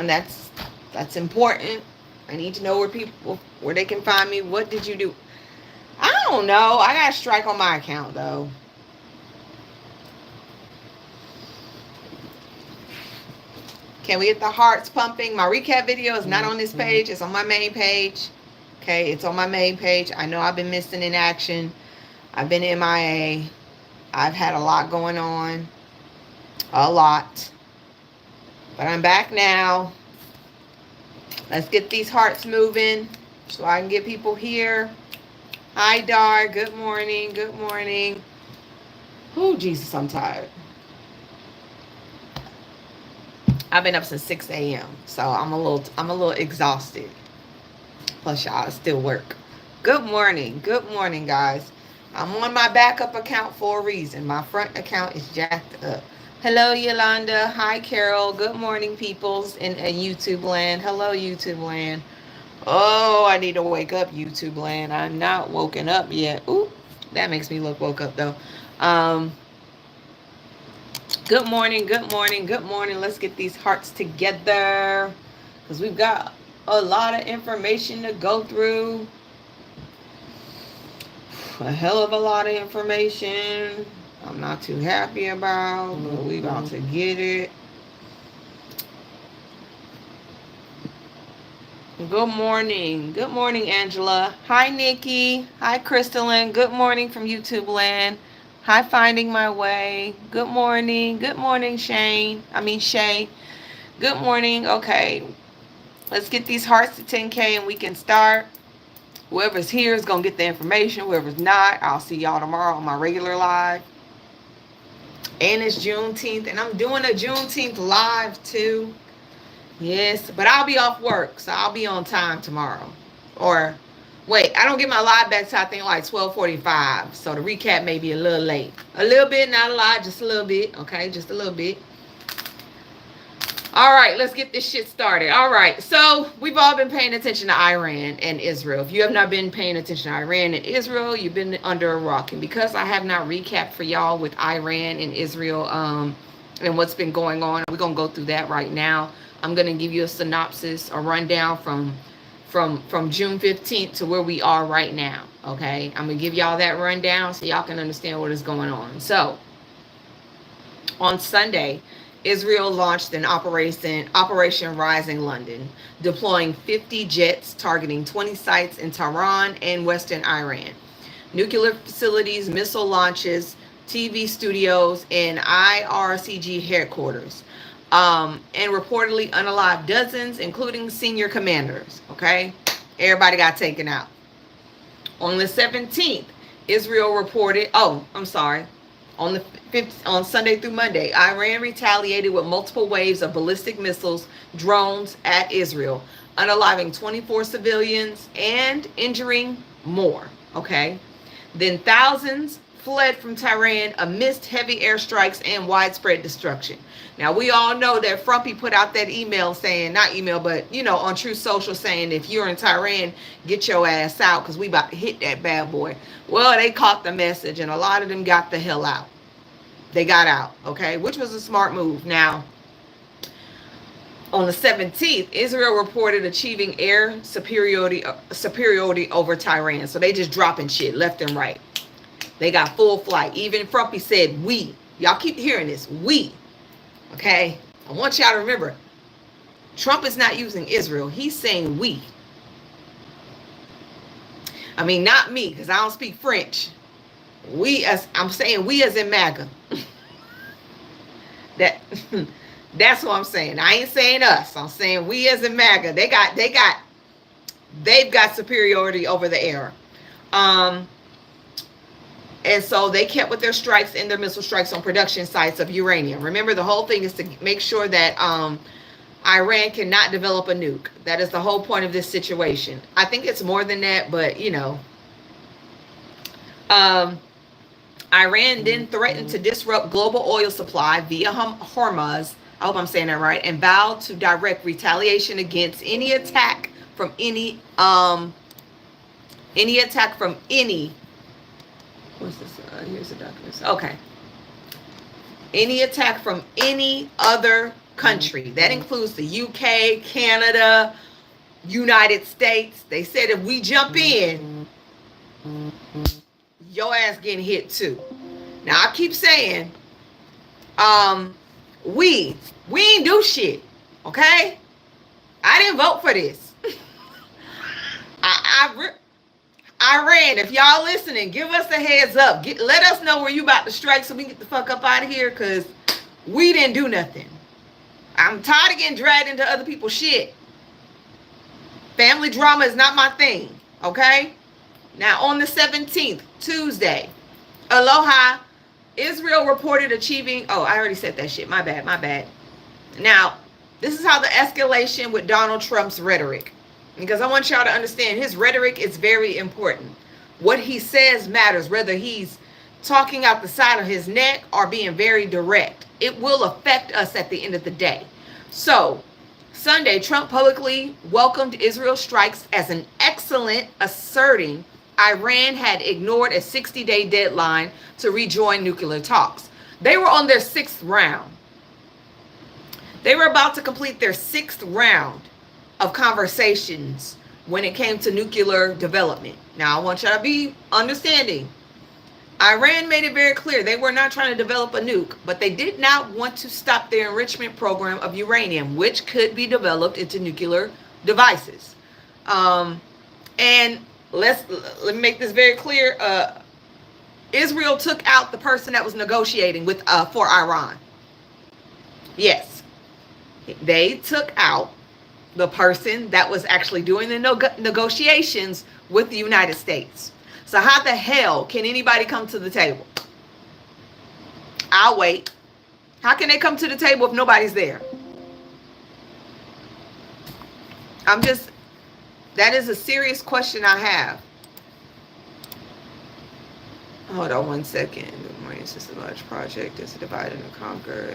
And that's important. I need to know where they can find me. What did you do? I don't know. I got a strike on my account though. Can we get the hearts pumping? My recap video is not on this page. It's on my main page. Okay, it's on my main page. I know I've been missing in action. I've been MIA. I've had a lot going on. A lot. But I'm back now. Let's get these hearts moving so I can get people here. Hi, Dar. Good morning. Good morning. Oh, Jesus, I'm tired. I've been up since 6 a.m. So I'm a little exhausted. Plus, y'all still work. Good morning. Good morning, guys. I'm on my backup account for a reason. My front account is jacked up. Hello, Yolanda. Hi, Carol. Good morning, peoples in YouTube land. Hello, YouTube land. Oh, I need to wake up, YouTube land. I'm not woken up yet. Ooh, that makes me look woke up, though. Good morning, good morning, good morning. Let's get these hearts together because we've got a lot of information to go through. A hell of a lot of information I'm not too happy about, but we about to get it. Good morning. Good morning, Angela. Hi, Nikki. Hi, Crystalline. Good morning from YouTube land. Hi, Finding My Way. Good morning. Good morning, Shay. Good morning. Okay. Let's get these hearts to 10K and we can start. Whoever's here is going to get the information. Whoever's not, I'll see y'all tomorrow on my regular live. And it's Juneteenth. And I'm doing a Juneteenth live too. Yes. But I'll be off work. So I'll be on time tomorrow. Or, wait, I don't get my live back till I think like 12:45. So the recap may be a little late. A little bit, not a lot, just a little bit. Okay, just a little bit. All right, let's get this shit started. All right, so we've all been paying attention to Iran and Israel. If you have not been paying attention to Iran and Israel, you've been under a rock. And because I have not recapped for y'all with Iran and Israel and what's been going on, we're going to go through that right now. I'm going to give you a synopsis, a rundown from June 15th to where we are right now, okay? I'm going to give y'all that rundown so y'all can understand what is going on. So, on Sunday, Israel launched an Operation Rising London, deploying 50 jets targeting 20 sites in Tehran and western Iran. Nuclear facilities, missile launches, TV studios, and IRCG headquarters. And reportedly unalived dozens, including senior commanders. Okay? Everybody got taken out. On the 17th, Israel reported, on Sunday through Monday, Iran retaliated with multiple waves of ballistic missiles, drones at Israel, unaliving 24 civilians and injuring more. Okay? Then thousands fled from Tehran amidst heavy airstrikes and widespread destruction. Now, we all know that Frumpy put out that email saying, not email, but, on True Social saying, if you're in Tehran, get your ass out because we about to hit that bad boy. Well, they caught the message and a lot of them got the hell out. They got out, okay, which was a smart move. Now, on the 17th, Israel reported achieving air superiority over Tehran. So they just dropping shit left and right. They got full flight. Even Frumpy said, we. Y'all keep hearing this. We. Okay? I want y'all to remember, Trump is not using Israel. He's saying we. I mean, not me, because I don't speak French. I'm saying we as in MAGA. That's what I'm saying. I ain't saying us. I'm saying we as in MAGA. They've got superiority over the air. And so they kept with their strikes and their missile strikes on production sites of uranium. Remember, the whole thing is to make sure that Iran cannot develop a nuke. That is the whole point of this situation. I think it's more than that, but Iran then threatened to disrupt global oil supply via Hormuz. I hope I'm saying that right. And vowed to direct retaliation against any attack from any. What's this? Here's the documents. Okay. Any attack from any other country. That includes the UK, Canada, United States. They said if we jump in, your ass getting hit too. Now I keep saying, we ain't do shit, okay? I didn't vote for this. Iran, if y'all listening, give us a heads up. Let us know where you about to strike so we can get the fuck up out of here, because we didn't do nothing. I'm tired of getting dragged into other people's shit. Family drama is not my thing, okay? Now, on the 17th, Tuesday, aloha, Israel reported achieving... Oh, I already said that shit. My bad. Now, this is how the escalation with Donald Trump's rhetoric. Because I want y'all to understand, his rhetoric is very important. What he says matters, whether he's talking out the side of his neck or being very direct. It will affect us at the end of the day. So, Sunday, Trump publicly welcomed Israel's strikes as an excellent, asserting Iran had ignored a 60-day deadline to rejoin nuclear talks. They were on their 6th round. They were about to complete their 6th round of conversations when it came to nuclear development. Now, I want y'all to be understanding. Iran made it very clear they were not trying to develop a nuke, but they did not want to stop their enrichment program of uranium, which could be developed into nuclear devices. And let me make this very clear. Israel took out the person that was negotiating with for Iran. Yes, they took out the person that was actually doing the negotiations with the United States. So how the hell can anybody come to the table? I'll wait. How can they come to the table if nobody's there? That is a serious question I have. Hold on one second. Good morning. It's just a large project. It's a divide and a conquer.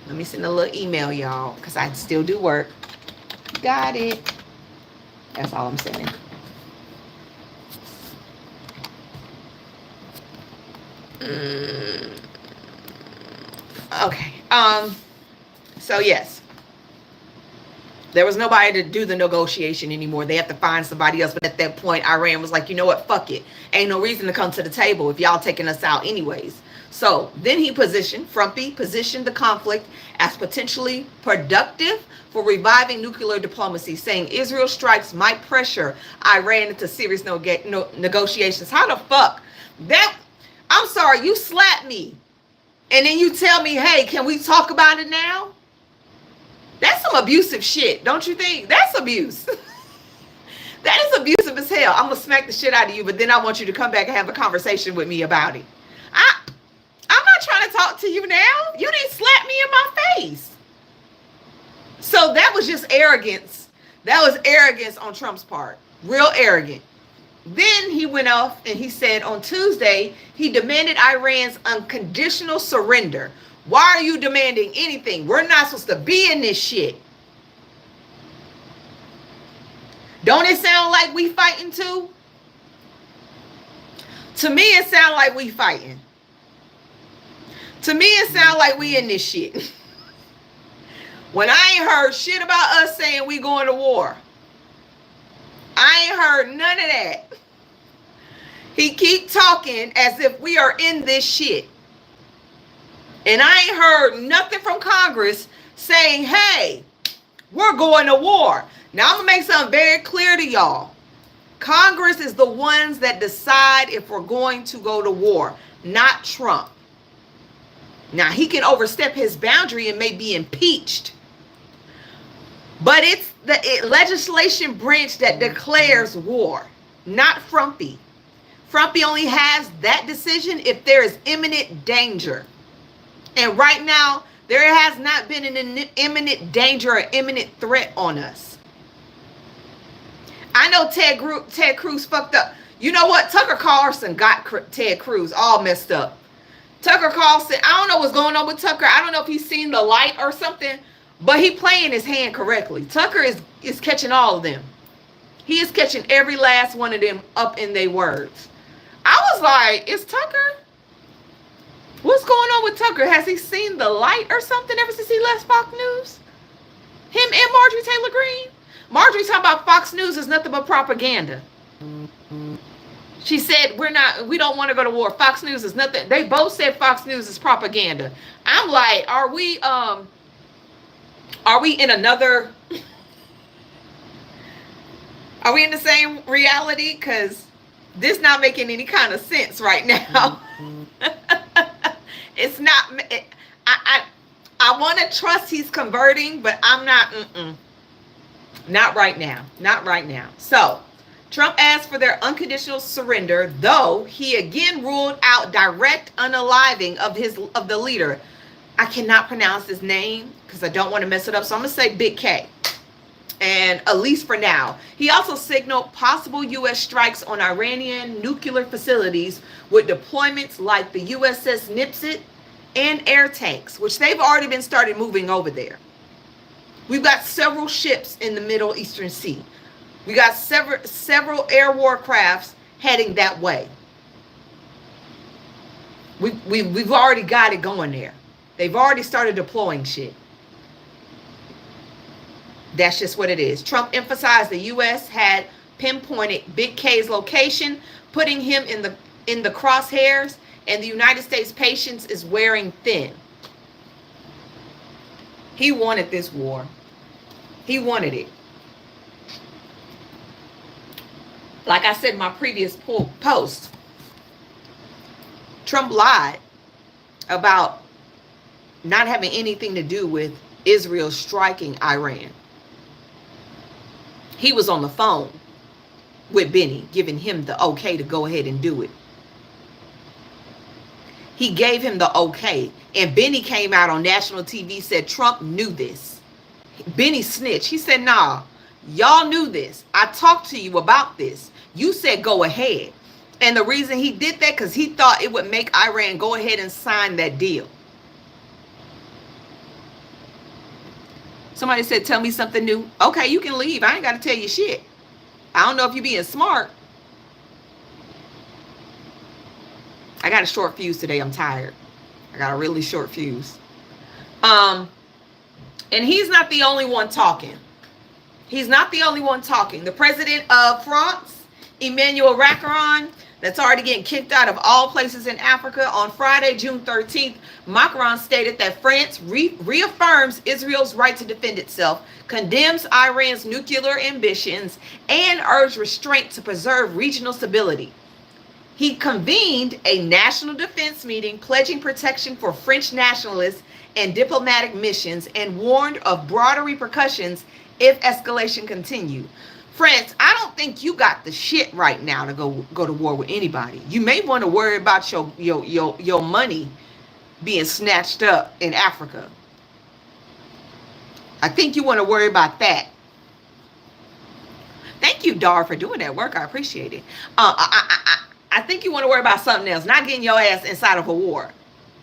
Let me send a little email, y'all, because I still do work. Got it. That's all I'm saying. Okay. So yes, there was nobody to do the negotiation anymore. They have to find somebody else. But at that point, Iran was like, you know what? Fuck it. Ain't no reason to come to the table if y'all taking us out anyways. So then Frumpy positioned the conflict as potentially productive for reviving nuclear diplomacy, saying Israel strikes might pressure Iran into serious negotiations. How the fuck? I'm sorry, you slapped me. And then you tell me, hey, can we talk about it now? That's some abusive shit, don't you think? That's abuse. That is abusive as hell. I'm going to smack the shit out of you, but then I want you to come back and have a conversation with me about it. I'm not trying to talk to you now. You didn't slap me in my face. So that was just arrogance. That was arrogance on Trump's part. Real arrogant. Then he went off and he said on Tuesday, he demanded Iran's unconditional surrender. Why are you demanding anything? We're not supposed to be in this shit. Don't it sound like we fighting too? To me, it sounds like we fighting. To me, it sounds like we in this shit. When I ain't heard shit about us saying we going to war. I ain't heard none of that. He keep talking as if we are in this shit. And I ain't heard nothing from Congress saying, hey, we're going to war. Now, I'm going to make something very clear to y'all. Congress is the ones that decide if we're going to go to war, not Trump. Now, he can overstep his boundary and may be impeached. But it's the legislation branch that declares war, not Frumpy. Frumpy only has that decision if there is imminent danger. And right now, there has not been an imminent danger or imminent threat on us. I know Ted Cruz fucked up. You know what? Tucker Carlson got Ted Cruz all messed up. Tucker Carlson, I don't know what's going on with Tucker. I don't know if he's seen the light or something, but he playing his hand correctly. Tucker is catching all of them. He is catching every last one of them up in their words. I was like, is Tucker? What's going on with Tucker? Has he seen the light or something ever since he left Fox News? Him and Marjorie Taylor Greene? Marjorie talking about Fox News is nothing but propaganda. She said we don't want to go to war. Fox News is nothing. They both said Fox News is propaganda. I'm like, are we in another, are we in the same reality? Because this not making any kind of sense right now. It's not, I want to trust he's converting, but I'm not, not right now. Not right now. So Trump asked for their unconditional surrender, though he again ruled out direct unaliving of the leader. I cannot pronounce his name because I don't want to mess it up. So I'm going to say Big K. And at least for now. He also signaled possible U.S. strikes on Iranian nuclear facilities with deployments like the USS Nipsit and air tanks, which they've already been started moving over there. We've got several ships in the Middle Eastern Sea. We got several air war crafts heading that way. We've already got it going there. They've already started deploying shit. That's just what it is. Trump emphasized the U.S. had pinpointed Big K's location, putting him in the crosshairs, and the United States patience is wearing thin. He wanted this war. He wanted it. Like I said in my previous post, Trump lied about not having anything to do with Israel striking Iran. He was on the phone with Benny, giving him the okay to go ahead and do it. He gave him the okay. And Benny came out on national TV, said Trump knew this. Benny snitched. He said, nah, y'all knew this. I talked to you about this. You said go ahead. And the reason he did that, because he thought it would make Iran go ahead and sign that deal. Somebody said, tell me something new. Okay, you can leave. I ain't got to tell you shit. I don't know if you're being smart. I got a short fuse today. I'm tired. I got a really short fuse. And he's not the only one talking. He's not the only one talking. The president of France, Emmanuel Macron, that's already getting kicked out of all places in Africa. On Friday, June 13th, Macron stated that France reaffirms Israel's right to defend itself, condemns Iran's nuclear ambitions, and urged restraint to preserve regional stability. He convened a national defense meeting pledging protection for French nationalists and diplomatic missions and warned of broader repercussions if escalation continued. France, I don't think you got the shit right now to go to war with anybody. You may want to worry about your money being snatched up in Africa. I think you want to worry about that. Thank you, Dar, for doing that work. I appreciate it. I think you want to worry about something else, not getting your ass inside of a war.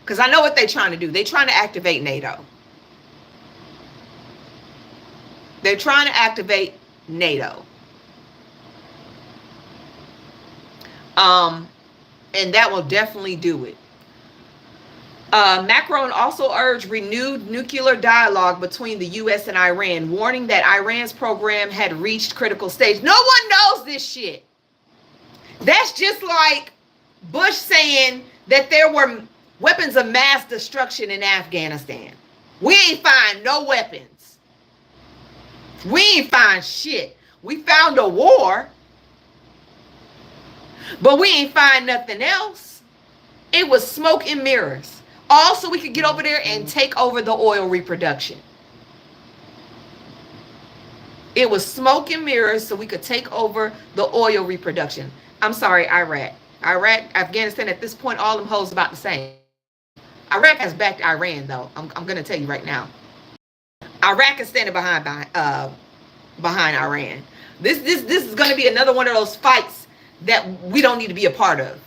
Because I know what they're trying to do. They're trying to activate NATO. They're trying to activate NATO. And that will definitely do it. Macron also urged renewed nuclear dialogue between the U.S. and Iran, warning that Iran's program had reached critical stage. No one knows this shit. That's just like Bush saying that there were weapons of mass destruction in Afghanistan. We ain't find no weapons. We ain't find shit. We found a war, but we ain't find nothing else. It was smoke and mirrors. Also, we could get over there and take over the oil reproduction. It was smoke and mirrors so we could take over the oil reproduction. I'm sorry, Iraq, Afghanistan, at this point, all them hoes about the same. Iraq has backed Iran, though. I'm going to tell you right now. Iraq is standing behind Iran. This is going to be another one of those fights that we don't need to be a part of.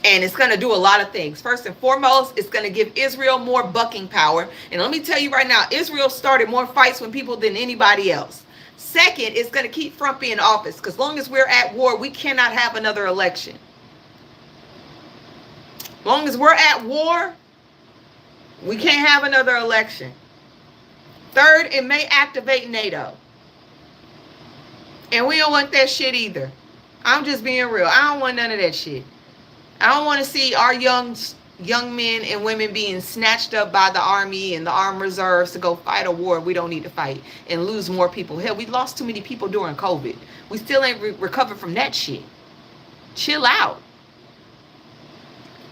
And it's going to do a lot of things. First and foremost, it's going to give Israel more bucking power. And let me tell you right now, Israel started more fights with people than anybody else. Second, it's going to keep Trump in office. Because as long as we're at war, we cannot have another election. As long as we're at war, we can't have another election. Third, it may activate NATO. And we don't want that shit either. I'm just being real. I don't want none of that shit. I don't want to see our young men and women being snatched up by the army and the armed reserves to go fight a war we don't need to fight and lose more people. Hell, we lost too many people during COVID. We still ain't recovered from that shit. Chill out.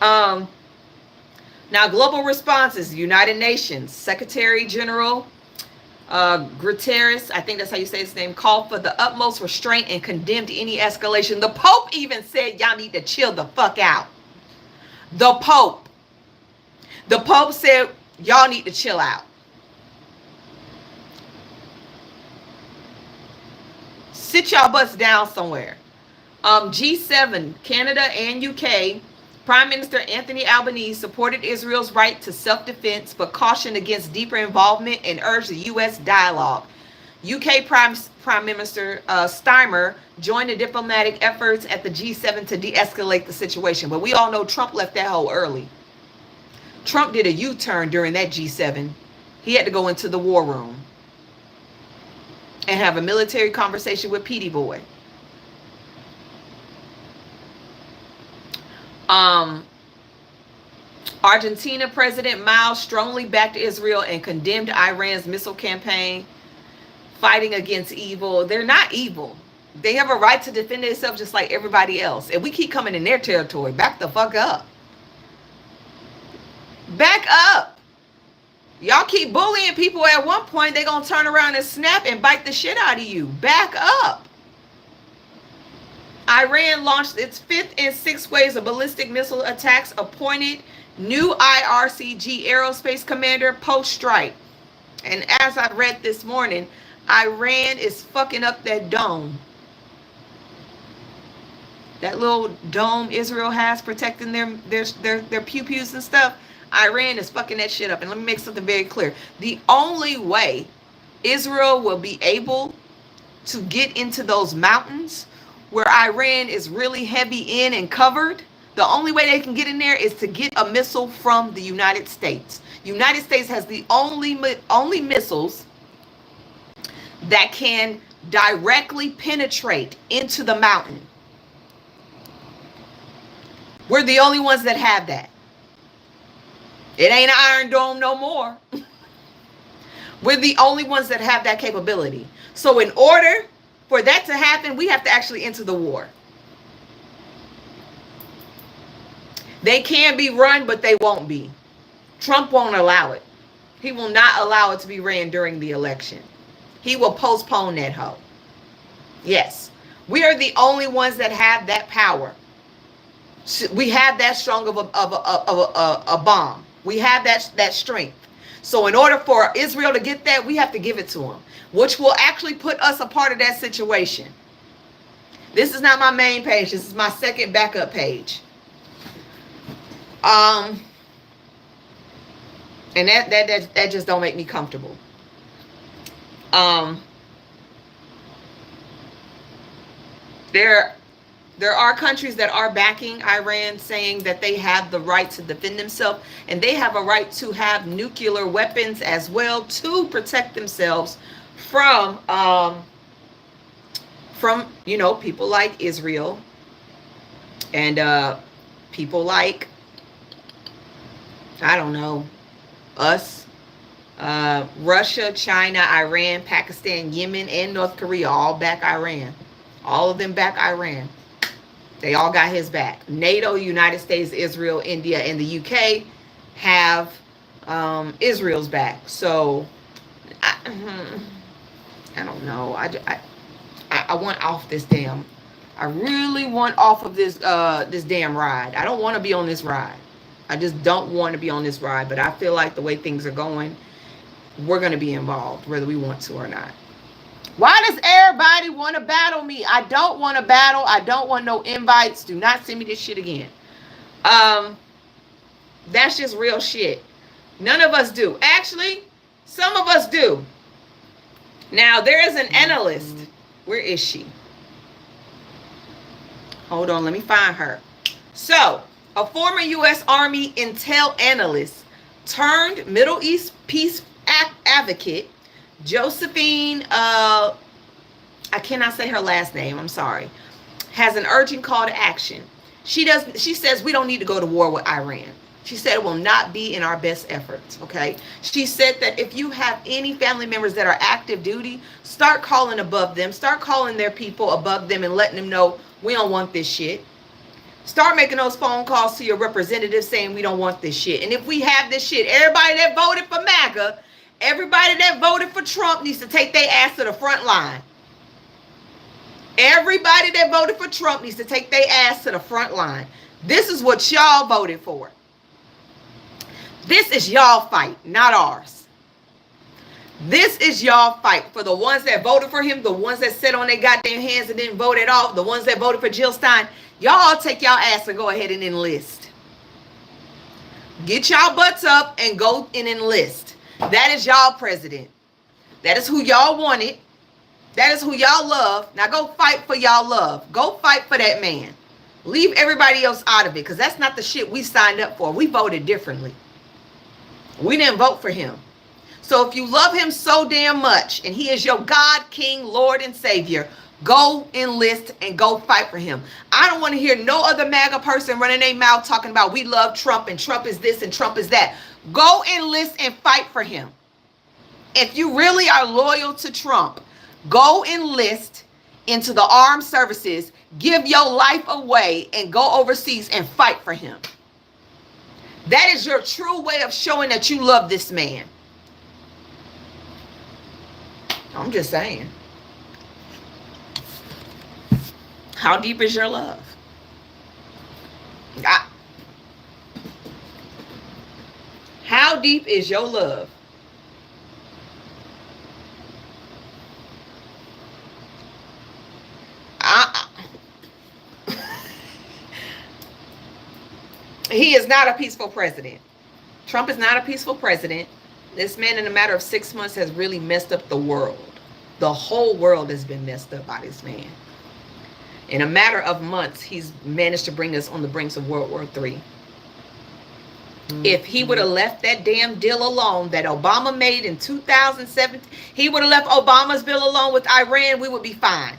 Now, global responses, United Nations, Secretary General Guterres, I think that's how you say his name, called for the utmost restraint and condemned any escalation. The Pope even said y'all need to chill the fuck out. The Pope said y'all need to chill out. Sit y'all butts down somewhere. G7, Canada and UK, Prime Minister Anthony Albanese supported Israel's right to self-defense, but cautioned against deeper involvement and urged the U.S. dialogue. UK Prime Minister Steimer joined the diplomatic efforts at the G7 to de-escalate the situation. But we all know Trump left that hole early. Trump did a U-turn during that G7. He had to go into the war room and have a military conversation with Petey Boy. Argentina President Milei strongly backed Israel and condemned Iran's missile campaign, fighting against evil. They're not evil. They have a right to defend themselves just like everybody else. And we keep coming in their territory. Back the fuck up. Back up. Y'all keep bullying people. At one point, they're going to turn around and snap and bite the shit out of you. Back up. Iran launched its 5th and 6th waves of ballistic missile attacks, appointed new IRCG aerospace commander post-strike. And as I read this morning, Iran is fucking up that dome. That little dome Israel has protecting their pew-pews and stuff. Iran is fucking that shit up. And let me make something very clear. The only way Israel will be able to get into those mountains where Iran is really heavy in and covered, the only way they can get in there is to get a missile from the United States. United States has the only missiles that can directly penetrate into the mountain. We're the only ones that have that. It ain't an Iron Dome no more. We're the only ones that have that capability. So in order for that to happen, we have to actually enter the war. They can be run, but they won't be. Trump won't allow it. He will not allow it to be ran during the election. He will postpone that hoe. Yes, we are the only ones that have that power. We have that strong of a bomb. We have that strength. So in order for Israel to get that, we have to give it to them, which will actually put us a part of that situation. This is not my main page. This is my second backup page. And that just don't make me comfortable. There are countries that are backing Iran, saying that they have the right to defend themselves, and they have a right to have nuclear weapons as well to protect themselves from people like Israel and people like, I don't know, us, Russia, China, Iran, Pakistan, Yemen, and North Korea all back Iran. All of them back Iran. They all got his back. NATO, United States, Israel, India, and the UK have Israel's back. So, I don't know. I want off this damn. I really want off of this this damn ride. I don't want to be on this ride. I just don't want to be on this ride. But I feel like the way things are going, we're going to be involved, whether we want to or not. Why does everybody want to battle me? I don't want to battle. I don't want no invites. Do not send me this shit again. That's just real shit. None of us do. Actually, some of us do. Now, there is an analyst. Where is she? Hold on. Let me find her. So, a former U.S. Army intel analyst turned Middle East peace advocate, Josephine, I cannot say her last name, I'm sorry, has an urgent call to action. She says we don't need to go to war with Iran. She said it will not be in our best efforts, okay? She said that if you have any family members that are active duty, start calling above them. Start calling their people above them and letting them know we don't want this shit. Start making those phone calls to your representatives saying we don't want this shit. And if we have this shit, everybody that voted for MAGA, everybody that voted for Trump needs to take their ass to the front line. Everybody that voted for Trump needs to take their ass to the front line. This is what y'all voted for. This is y'all fight, not ours. This is y'all fight for the ones that voted for him, the ones that sat on their goddamn hands and didn't vote at all, the ones that voted for Jill Stein. Y'all take y'all ass and go ahead and enlist. Get y'all butts up and go and enlist. That is y'all president. That is who y'all wanted. That is who y'all love. Now go fight for y'all love. Go fight for that man. Leave everybody else out of it, because that's not the shit we signed up for. We voted differently. We didn't vote for him. So if you love him so damn much and he is your God, King, Lord, and Savior, go enlist and go fight for him. I don't want to hear no other MAGA person running their mouth talking about we love Trump and Trump is this and Trump is that. Go enlist and fight for him. If you really are loyal to Trump, go enlist into the armed services, give your life away, and go overseas and fight for him. That is your true way of showing that you love this man. I'm just saying. How deep is your love? How deep is your love? He is not a peaceful president. Trump is not a peaceful president. This man, in a matter of 6 months, has really messed up the world. The whole world has been messed up by this man. In a matter of months, he's managed to bring us on the brinks of World War III. If he would have left that damn deal alone that Obama made in 2007, he would have left Obama's bill alone with Iran, we would be fine.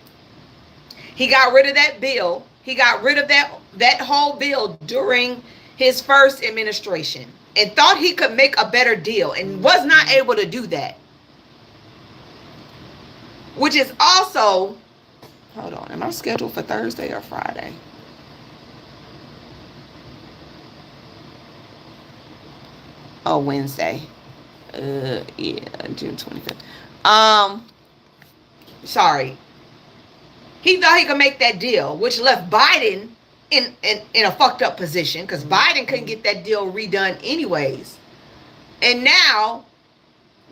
He got rid of that bill. He got rid of that whole bill during his first administration and thought he could make a better deal and was not able to do that. Which is also, hold on, am I scheduled for Thursday or Friday? Oh, Wednesday. Yeah, June 25th. Sorry. He thought he could make that deal, which left Biden in a fucked up position, because Biden couldn't get that deal redone anyways. And now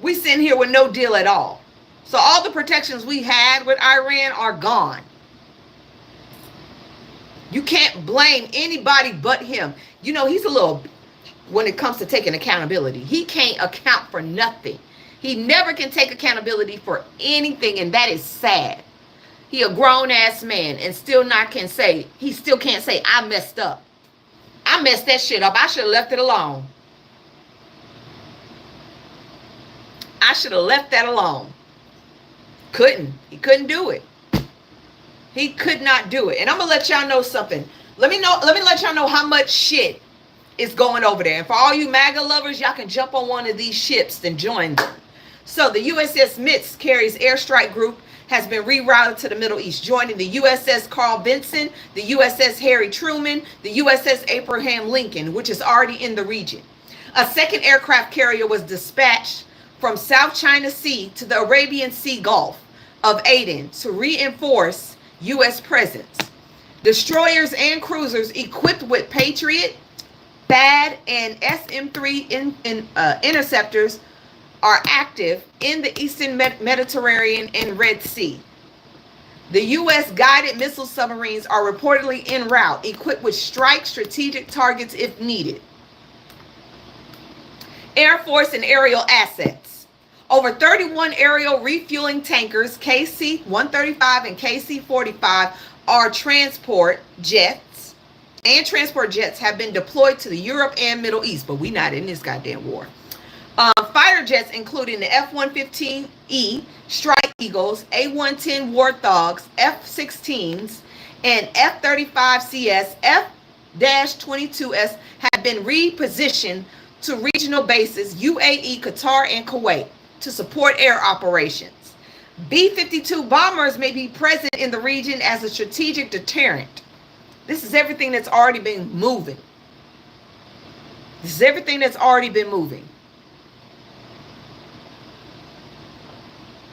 we sitting here with no deal at all. So all the protections we had with Iran are gone. You can't blame anybody but him. You know, he's a little, when it comes to taking accountability, he can't account for nothing. He never can take accountability for anything, and that is sad. He a grown-ass man and still can't say, I messed up. I messed that shit up. I should have left it alone. I should have left that alone. He couldn't do it. He could not do it. And I'm gonna let y'all know something. Let me let y'all know how much shit is going over there. And for all you MAGA lovers, y'all can jump on one of these ships and join them. So the USS Mitz carries airstrike group has been rerouted to the Middle East, joining the USS Carl Vinson, the USS Harry Truman, the USS Abraham Lincoln, which is already in the region. A second aircraft carrier was dispatched from South China Sea to the Arabian Sea Gulf of Aden to reinforce U.S. presence. Destroyers and cruisers equipped with Patriot, THAAD, and SM-3 interceptors are active in the Eastern Mediterranean and Red Sea. The U.S. guided missile submarines are reportedly en route, equipped with strike strategic targets if needed. Air Force and aerial assets. Over 31 aerial refueling tankers, KC-135 and KC-45, are transport jets and transport jets have been deployed to the Europe and Middle East, but we not in this goddamn war. Fighter jets, including the F-115E Strike Eagles, A-110 Warthogs, F-16s, and F-35CS, F-22S, have been repositioned to regional bases, UAE, Qatar, and Kuwait, to support air operations. B-52 bombers may be present in the region as a strategic deterrent. This is everything that's already been moving. This is everything that's already been moving.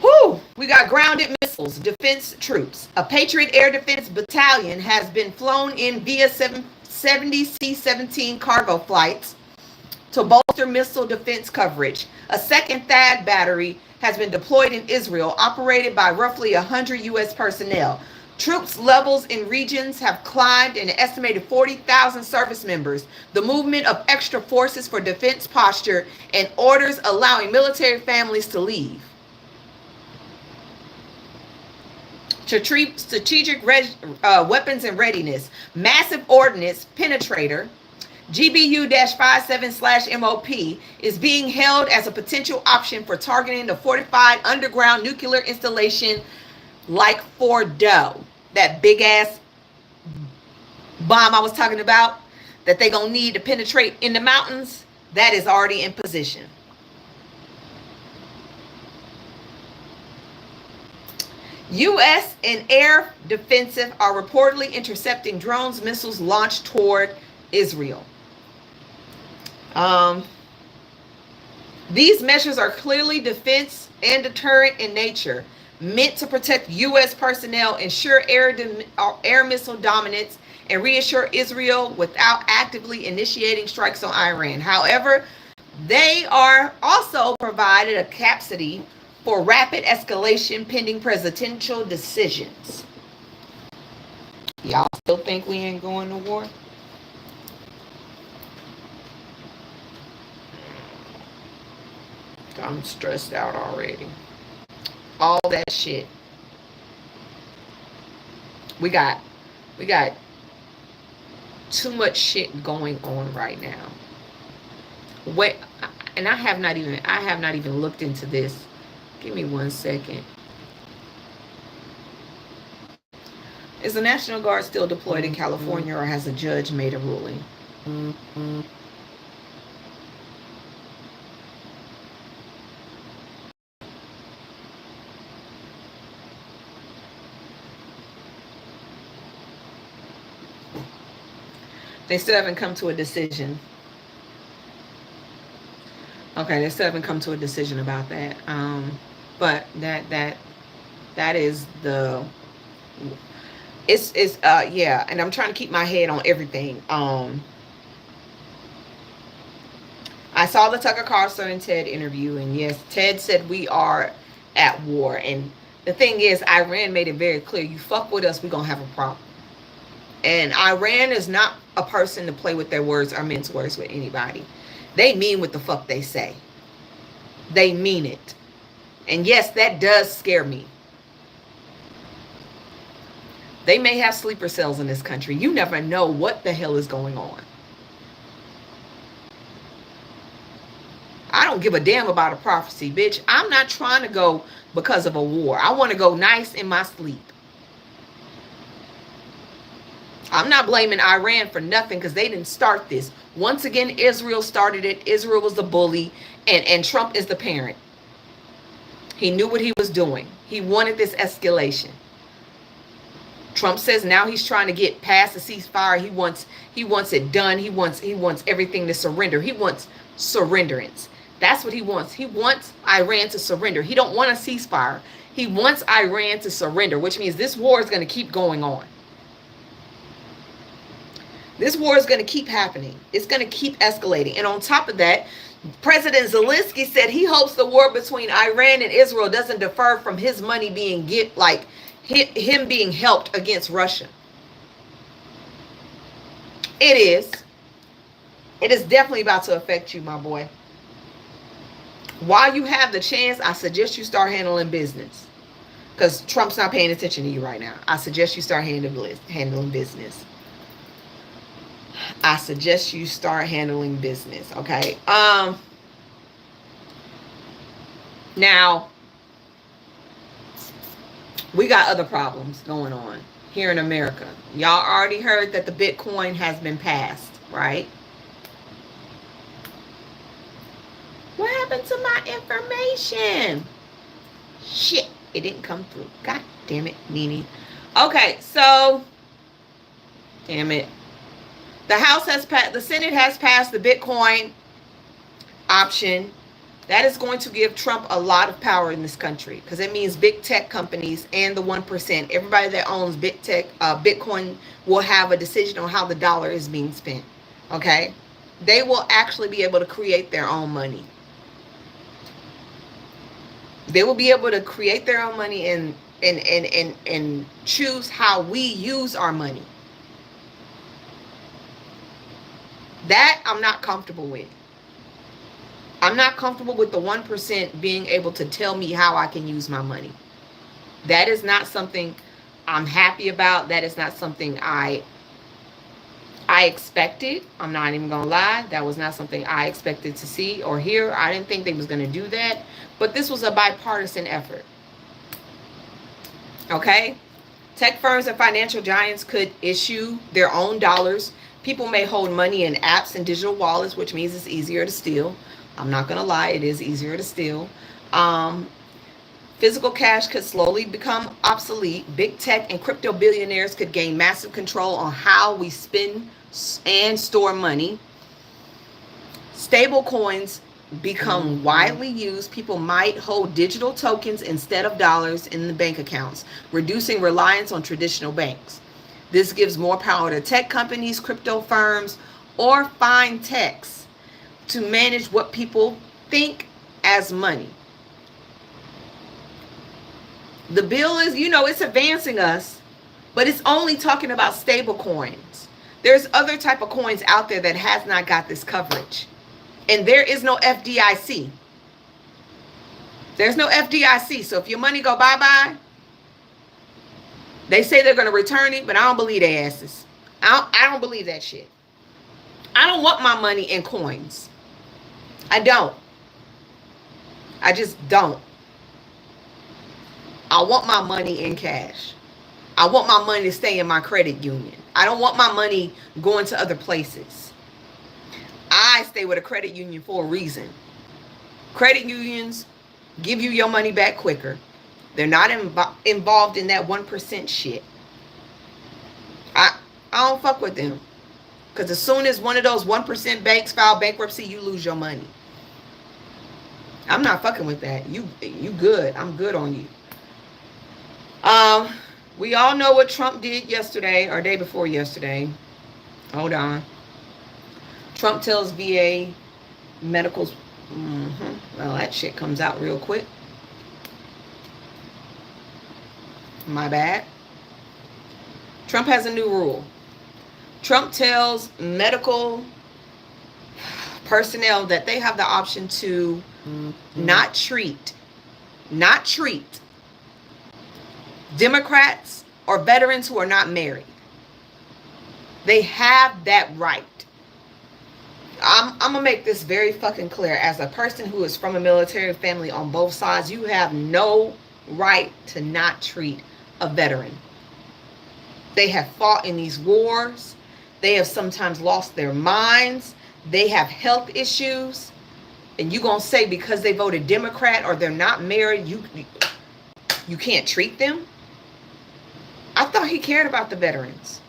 Whew, we got grounded missiles, defense troops. A Patriot Air Defense Battalion has been flown in via 70 C-17 cargo flights to bolster missile defense coverage. A second THAAD battery has been deployed in Israel, operated by roughly 100 U.S. personnel. Troops levels in regions have climbed an estimated 40,000 service members. The movement of extra forces for defense posture and orders allowing military families to leave. Strategic weapons and readiness. Massive ordnance penetrator, GBU-57/MOP, is being held as a potential option for targeting the fortified underground nuclear installation like Fordo, that big ass bomb I was talking about that they gonna need to penetrate in the mountains. That is already in position. U.S. and air defensive are reportedly intercepting drones, missiles launched toward Israel. These measures are clearly defense and deterrent in nature, meant to protect U.S. personnel, ensure air missile dominance, and reassure Israel without actively initiating strikes on Iran. However, they are also provided a capacity for rapid escalation pending presidential decisions. Y'all still think we ain't going to war? I'm stressed out already. All that shit. We got too much shit going on right now. Wait, and I have not even looked into this. Give me 1 second. Is the National Guard still deployed in California, or has a judge made a ruling? They still haven't come to a decision. Okay, they still haven't come to a decision about that. But that is the it's yeah, and I'm trying to keep my head on everything. I saw the Tucker Carlson and Ted interview, and yes, Ted said we are at war. And the thing is, Iran made it very clear, you fuck with us, we're gonna have a problem. And Iran is not a person to play with their words or mince words with anybody. They mean what the fuck they say. They mean it. And yes, that does scare me. They may have sleeper cells in this country. You never know what the hell is going on. I don't give a damn about a prophecy, bitch. I'm not trying to go because of a war. I want to go nice in my sleep. I'm not blaming Iran for nothing, because they didn't start this. Once again, Israel started it. Israel was the bully, and Trump is the parent. He knew what he was doing. He wanted this escalation. Trump says now he's trying to get past the ceasefire. He wants it done. He wants everything to surrender. He wants surrenderance. That's what he wants. He wants Iran to surrender. He don't want a ceasefire. He wants Iran to surrender, which means this war is going to keep going on. This war is going to keep happening. It's going to keep escalating. And on top of that, President Zelensky said he hopes the war between Iran and Israel doesn't defer from his money being him being helped against Russia. It is. It is definitely about to affect you, my boy. While you have the chance, I suggest you start handling business. Because Trump's not paying attention to you right now. I suggest you start handling business. I suggest you start handling business, okay? Now, we got other problems going on here in America. Y'all already heard that the Bitcoin has been passed, right? What happened to my information? Shit, it didn't come through. God damn it, Nene. Okay, so, damn it. The Senate has passed the Bitcoin option. That is going to give Trump a lot of power in this country, because it means big tech companies and the 1%, everybody that owns big tech, Bitcoin, will have a decision on how the dollar is being spent. Okay, they will actually be able to create their own money. They will be able to create their own money and choose how we use our money. That I'm not comfortable with. I'm not comfortable with the 1% being able to tell me how I can use my money. That is not something I'm happy about. That is not something I expected. I'm not even gonna lie. That was not something I expected to see or hear. I didn't think they was gonna do that. But this was a bipartisan effort. Okay? Tech firms and financial giants could issue their own dollars. People may hold money in apps and digital wallets, which means it's easier to steal. I'm not going to lie, it is easier to steal. Physical cash could slowly become obsolete. Big tech and crypto billionaires could gain massive control on how we spend and store money. Stable coins become widely used. People might hold digital tokens instead of dollars in the bank accounts, reducing reliance on traditional banks. This gives more power to tech companies, crypto firms, or fintechs to manage what people think as money. The bill is, it's advancing us, but it's only talking about stable coins. There's other type of coins out there that has not got this coverage. And there is no FDIC. There's no FDIC. So if your money go bye-bye, they say they're going to return it, but I don't believe their asses. I don't believe that shit. I don't want my money in coins. I don't. I just don't. I want my money in cash. I want my money to stay in my credit union. I don't want my money going to other places. I stay with a credit union for a reason. Credit unions give you your money back quicker. They're not involved in that 1% shit. I don't fuck with them. Because as soon as one of those 1% banks file bankruptcy, you lose your money. I'm not fucking with that. You good. I'm good on you. We all know what Trump did yesterday or day before yesterday. Hold on. Trump tells VA medicals. Well, that shit comes out real quick. My bad. Trump has a new rule. Trump tells medical personnel that they have the option to not treat Democrats or veterans who are not married. They have that right. I'm going to make this very fucking clear. As a person who is from a military family on both sides, you have no right to not treat a veteran. They have fought in these wars. They have sometimes lost their minds. They have health issues. And you going to say because they voted Democrat or they're not married, you can't treat them? I thought he cared about the veterans.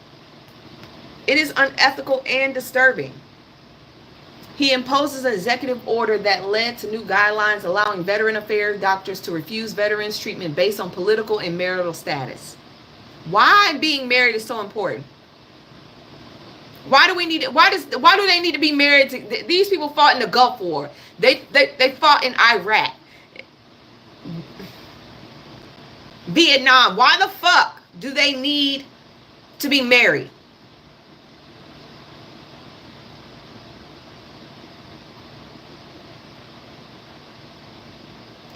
It is unethical and disturbing. He imposes an executive order that led to new guidelines allowing veteran affairs doctors to refuse veterans treatment based on political and marital status. Why being married is so important? Why do we need it? Why do they need to be married? These people fought in the Gulf War. They fought in Iraq, Vietnam. Why the fuck do they need to be married?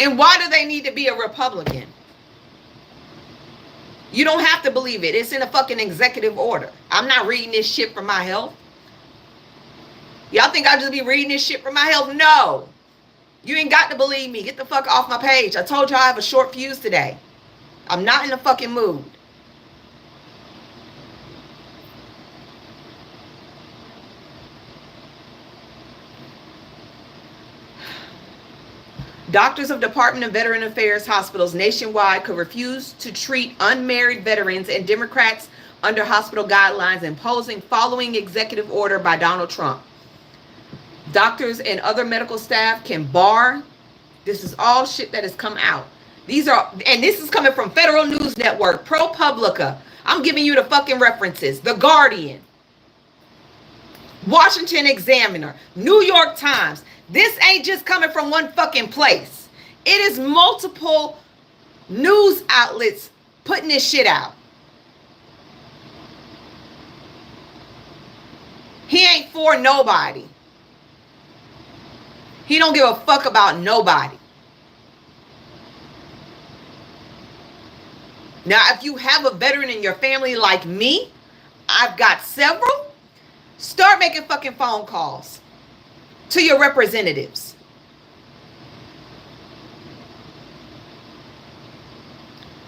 And why do they need to be a Republican? You don't have to believe it. It's in a fucking executive order. I'm not reading this shit for my health. Y'all think I'll just be reading this shit for my health? No. You ain't got to believe me. Get the fuck off my page. I told y'all I have a short fuse today. I'm not in the fucking mood. Doctors of Department of Veteran Affairs hospitals nationwide could refuse to treat unmarried veterans and Democrats under hospital guidelines imposing following executive order by Donald Trump. Doctors and other medical staff can bar. This is all shit that has come out. These are, and this is coming from Federal News Network, ProPublica. I'm giving you the fucking references. The Guardian, Washington Examiner, New York Times. This ain't just coming from one fucking place. It is multiple news outlets putting this shit out. He ain't for nobody. He don't give a fuck about nobody. Now, if you have a veteran in your family like me, I've got several, start making fucking phone calls to your representatives.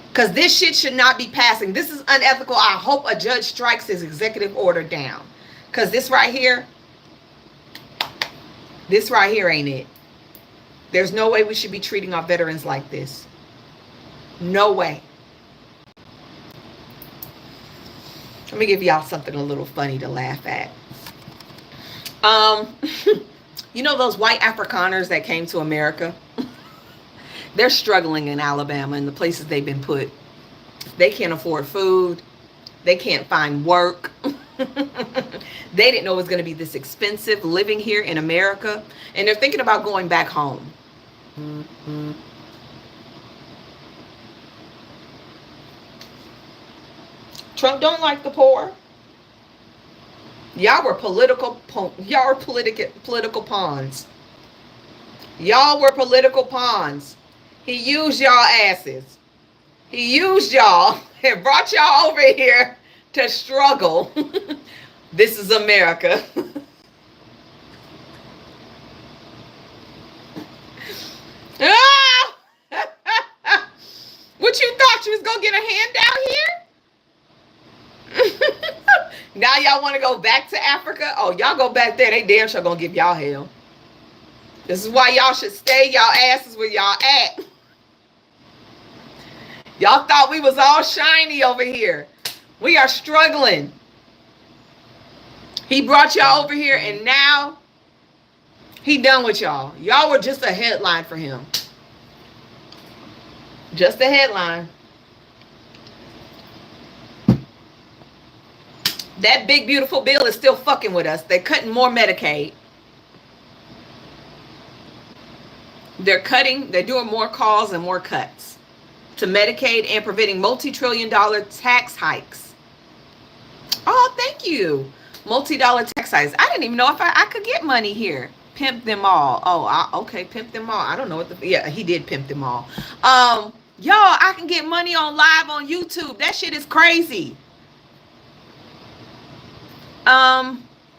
Because this shit should not be passing. This is unethical. I hope a judge strikes his executive order down. Because this right here ain't it. There's no way we should be treating our veterans like this. No way. Let me give y'all something a little funny to laugh at. You know those white Afrikaners that came to America? They're struggling in Alabama and the places they've been put. They can't afford food. They can't find work. They didn't know it was going to be this expensive living here in America. And they're thinking about going back home. Trump don't like the poor. Y'all were political pawns. Y'all were political pawns. He used y'all asses. He used y'all and brought y'all over here to struggle. This is America. What you thought you was gonna get a handout here? Now y'all want to go back to Africa? Oh, y'all go back there. They damn sure gonna give y'all hell. This is why y'all should stay y'all asses where y'all at. Y'all thought we was all shiny over here. We are struggling. He brought y'all over here and now he done with y'all. Y'all were just a headline for him. Just a headline. That big beautiful bill is still fucking with us. They're cutting more Medicaid. They're doing more calls and more cuts to Medicaid and preventing multi-trillion-dollar tax hikes. Oh, thank you. Multi-dollar tax hikes. I didn't even know if I could get money here. Pimp them all. Oh, okay, pimp them all. I don't know what yeah, he did pimp them all. Y'all, I can get money on live on YouTube. That shit is crazy.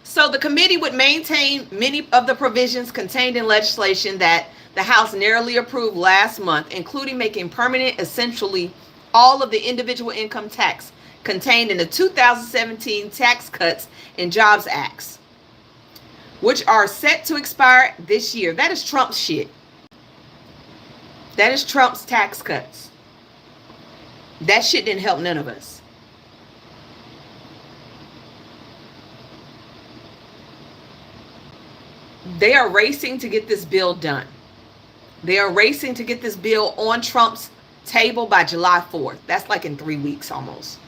So the committee would maintain many of the provisions contained in legislation that the House narrowly approved last month, including making permanent essentially all of the individual income tax contained in the 2017 Tax Cuts and Jobs Acts, which are set to expire this year. That is Trump's shit. That is Trump's tax cuts. That shit didn't help none of us. They are racing to get this bill done. They are racing to get this bill on Trump's table by July 4th. That's like in 3 weeks almost.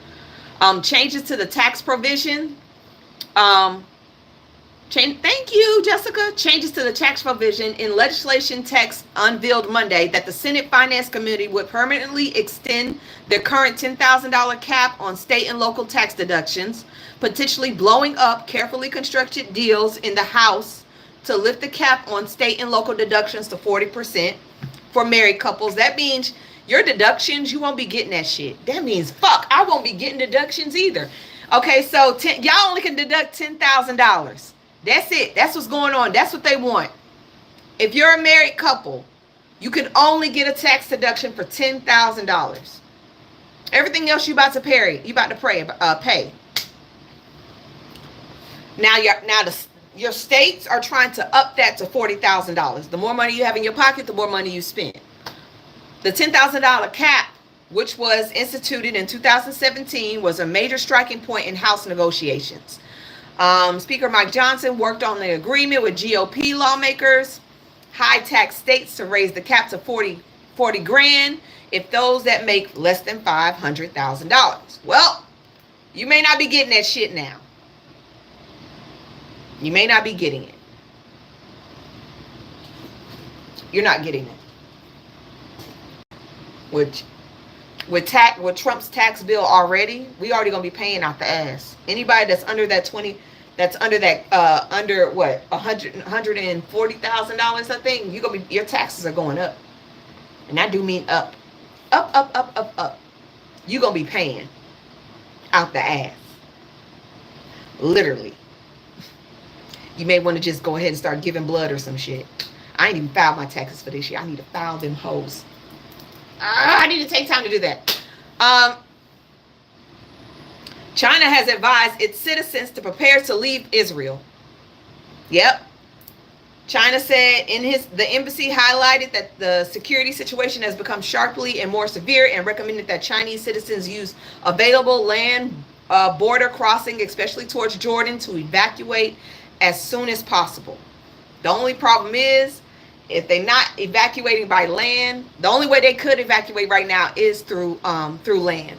Changes to the tax provision. Thank you, Jessica. Changes to the tax provision in legislation text unveiled Monday that the Senate Finance Committee would permanently extend their current $10,000 cap on state and local tax deductions, potentially blowing up carefully constructed deals in the House to lift the cap on state and local deductions to 40% for married couples. That means your deductions, you won't be getting that shit. That means, fuck, I won't be getting deductions either. Okay, so y'all only can deduct $10,000. That's it. That's what's going on. That's what they want. If you're a married couple, you can only get a tax deduction for $10,000. Everything else you about to pay. Pay. Now your states are trying to up that to $40,000. The more money you have in your pocket, the more money you spend. The $10,000 cap, which was instituted in 2017, was a major striking point in House negotiations. Speaker Mike Johnson worked on the agreement with GOP lawmakers, high tax states, to raise the cap to 40 grand if those that make less than $500,000. Well, you may not be getting that shit now. You may not be getting it. You're not getting it. With Trump's tax bill already, we already gonna be paying out the ass. Anybody that's under that under what, $140,000, I think, your taxes are going up, and I do mean up. You gonna be paying out the ass, literally. You may want to just go ahead and start giving blood or some shit. I ain't even filed my taxes for this year. I need to file them hoes. I need to take time to do that. China has advised its citizens to prepare to leave Israel. Yep. China said the embassy highlighted that the security situation has become sharply and more severe, and recommended that Chinese citizens use available land border crossing, especially towards Jordan, to evacuate as soon as possible. The only problem is, if they're not evacuating by land, the only way they could evacuate right now is through land.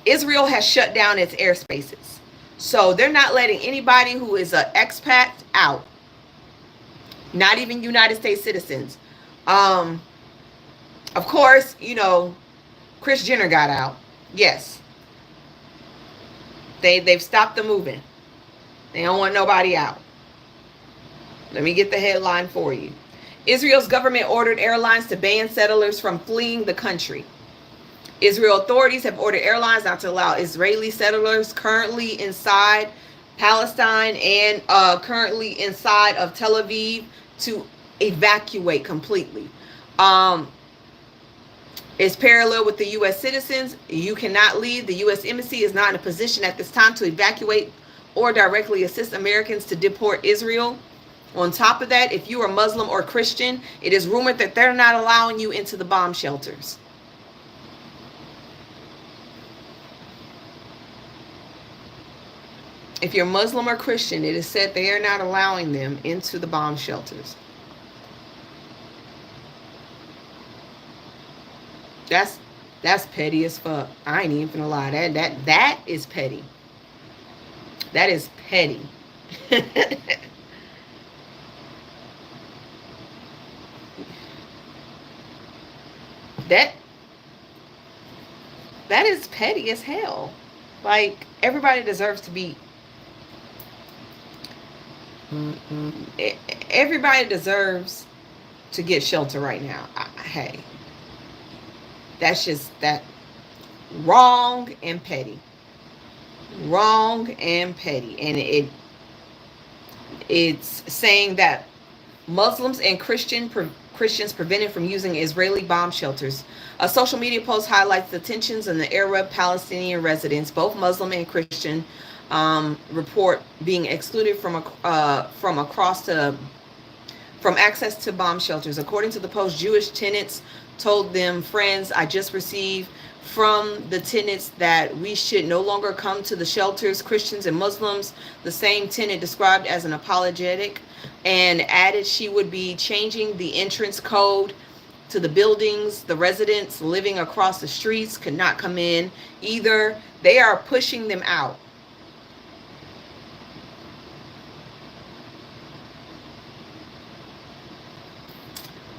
Israel has shut down its airspaces, so they're not letting anybody who is an expat out. Not even United States citizens. Of course, Kris Jenner got out. Yes, they've stopped the moving. They don't want nobody out. Let me get the headline for you. Israel's government ordered airlines to ban settlers from fleeing the country. Israel authorities have ordered airlines not to allow Israeli settlers currently inside Palestine and currently inside of Tel Aviv to evacuate completely. It's parallel with the U.S. citizens. You cannot leave. The U.S. Embassy is not in a position at this time to evacuate or directly assist Americans to deport Israel. On top of that, if you are Muslim or Christian, it is rumored that they're not allowing you into the bomb shelters. If you're Muslim or Christian, it is said they are not allowing them into the bomb shelters. That's petty as fuck. I ain't even gonna lie. That is petty. That is petty. That is petty as hell. Like, everybody deserves to be. Everybody deserves to get shelter right now. Hey, that's just that wrong and petty. Wrong and petty. And it's saying that Muslims and Christians prevented from using Israeli bomb shelters. A social media post highlights the tensions in the Arab-Palestinian residents, both Muslim and Christian, report being excluded from access to bomb shelters. According to the post, Jewish tenants told them, "Friends, I just received from the tenants that we should no longer come to the shelters." Christians and Muslims, the same tenant described as an apologetic, and added she would be changing the entrance code to the buildings. The residents living across the streets could not come in either. They are pushing them out.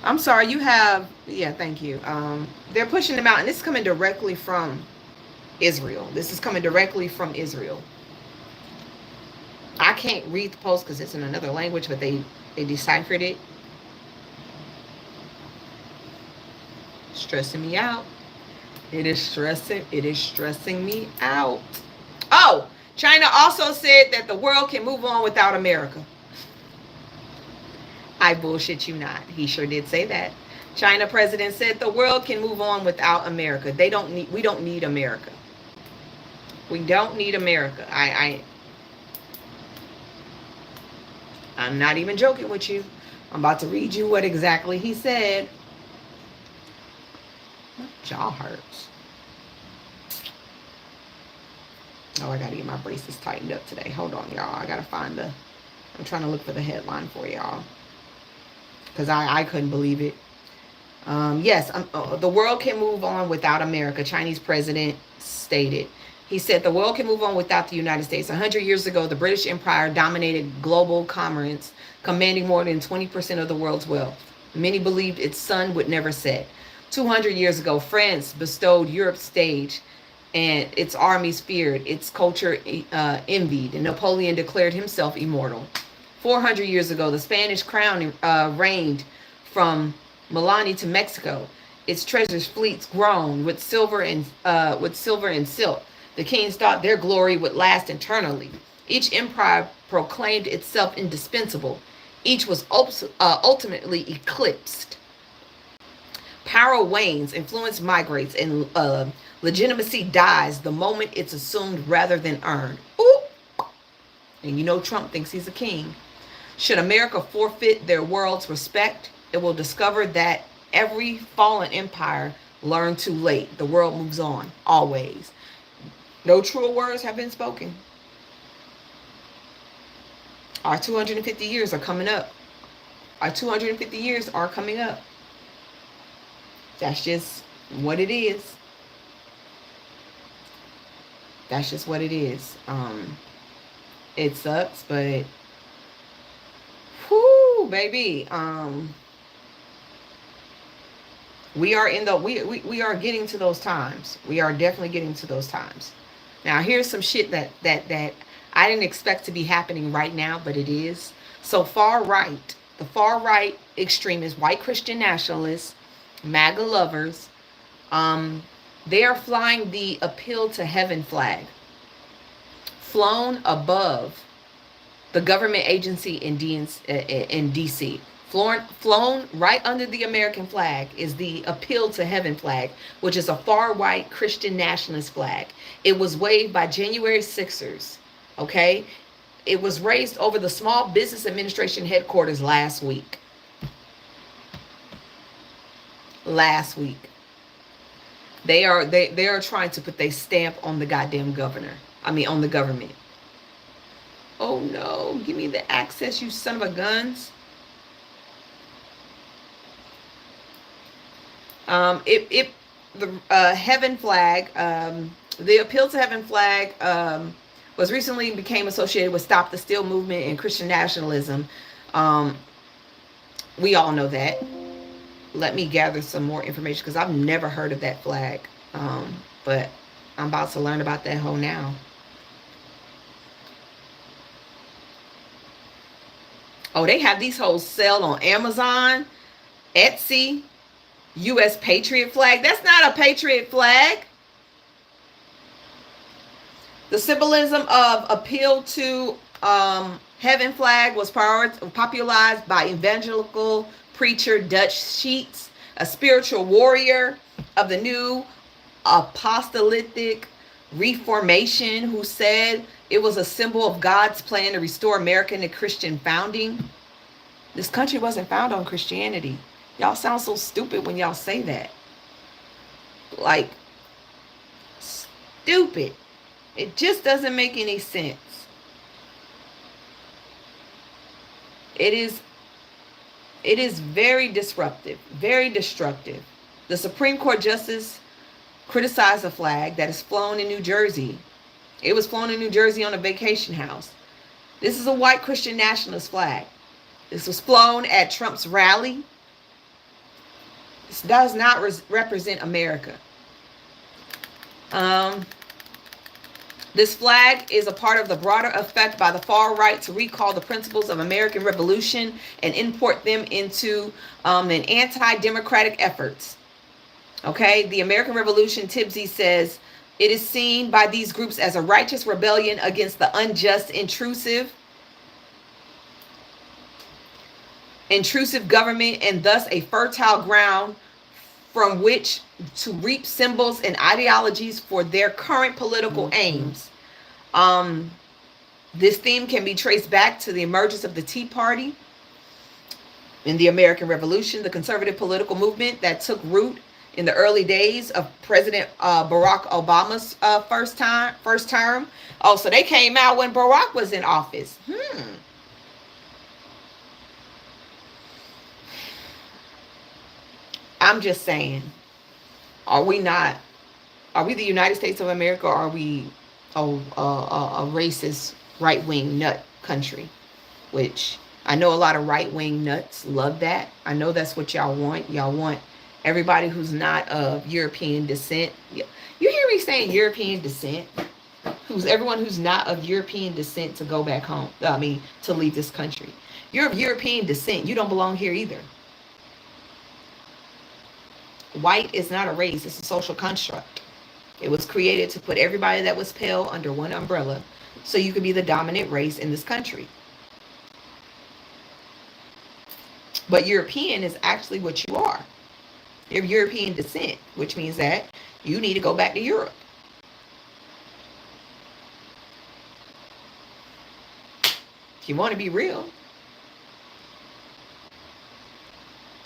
I'm sorry, thank you. They're pushing them out, and this is coming directly from Israel. I can't read the post because it's in another language, but they deciphered it. Stressing me out. It is stressing me out. Oh, China also said that the world can move on without America. I bullshit you not. He sure did say that. China president said the world can move on without America. We don't need America. We don't need America. I'm not even joking with you. I'm about to read you what exactly he said. My jaw hurts. Oh, I gotta get my braces tightened up today. Hold on, y'all. I gotta find I'm trying to look for the headline for y'all, because I couldn't believe it. Yes, the world can move on without America, Chinese president stated. He said the world can move on without the United States. 100 years ago, the British Empire dominated global commerce, commanding more than 20% of the world's wealth. Many believed its sun would never set. 200 years ago, France bestowed Europe's stage, and its armies feared, its culture envied, and Napoleon declared himself immortal. 400 years ago, the Spanish crown reigned from Milan to Mexico. Its treasures fleets groaned with silver and silk. The kings thought their glory would last eternally. Each empire proclaimed itself indispensable. Each was ultimately eclipsed. Power wanes, influence migrates, and legitimacy dies the moment it's assumed rather than earned. Ooh. And you know Trump thinks he's a king. Should America forfeit their world's respect, it will discover that every fallen empire learned too late. The world moves on, always. No truer words have been spoken. Our 250 years are coming up. Our 250 years are coming up. That's just what it is. That's just what it is. It sucks, but whoo, baby. We are in the we are getting to those times. We are definitely getting to those times. Now, here's some shit that I didn't expect to be happening right now, but it is. So the far right extremists, white Christian nationalists, MAGA lovers, they are flying the Appeal to Heaven flag, flown above the government agency in DC. Flown right under the American flag is the Appeal to Heaven flag, which is a far-right Christian nationalist flag. It was waved by January 6ers, okay? It was raised over the Small Business Administration headquarters last week. They are trying to put their stamp on the goddamn on the government. Oh no, give me the access, you son of a guns. The Heaven flag, the Appeal to Heaven flag was recently became associated with Stop the Steal movement and Christian nationalism. We all know that. Let me gather some more information because I've never heard of that flag. But I'm about to learn about that hoe now. Oh, they have these hoes sell on Amazon, Etsy. U.S. Patriot flag. That's not a patriot flag. The symbolism of Appeal to Heaven flag was popularized by evangelical preacher Dutch Sheets, a spiritual warrior of the new apostolic reformation, who said it was a symbol of God's plan to restore American and Christian founding. This country wasn't founded on Christianity. Y'all sound so stupid when y'all say that. Like, stupid. It just doesn't make any sense. It is very disruptive, very destructive. The Supreme Court justice criticized a flag that is flown in New Jersey. It was flown in New Jersey on a vacation house. This is a white Christian nationalist flag. This was flown at Trump's rally. This does not represent America. This flag is a part of the broader effect by the far right to recall the principles of American Revolution and import them into an anti-democratic efforts. Okay, the American Revolution, Tibbsy says, It is seen by these groups as a righteous rebellion against the unjust, intrusive government, and thus a fertile ground from which to reap symbols and ideologies for their current political aims. This theme can be traced back to the emergence of the Tea Party in the American Revolution, the conservative political movement that took root in the early days of President Barack Obama's first term. Oh, so they came out when Barack was in office. I'm just saying, are we the United States of America, or are we a racist right-wing nut country? Which I know a lot of right-wing nuts love that. I know that's what y'all want. Y'all want everybody who's not of European descent. You hear me saying European descent? Everyone who's not of European descent to go back home. I mean, to leave this country. You're of European descent. You don't belong here either. White is not a race. It's a social construct. It was created to put everybody that was pale under one umbrella so you could be the dominant race in this country. But European is actually what you are. You're of European descent, which means that you need to go back to Europe. If you want to be real.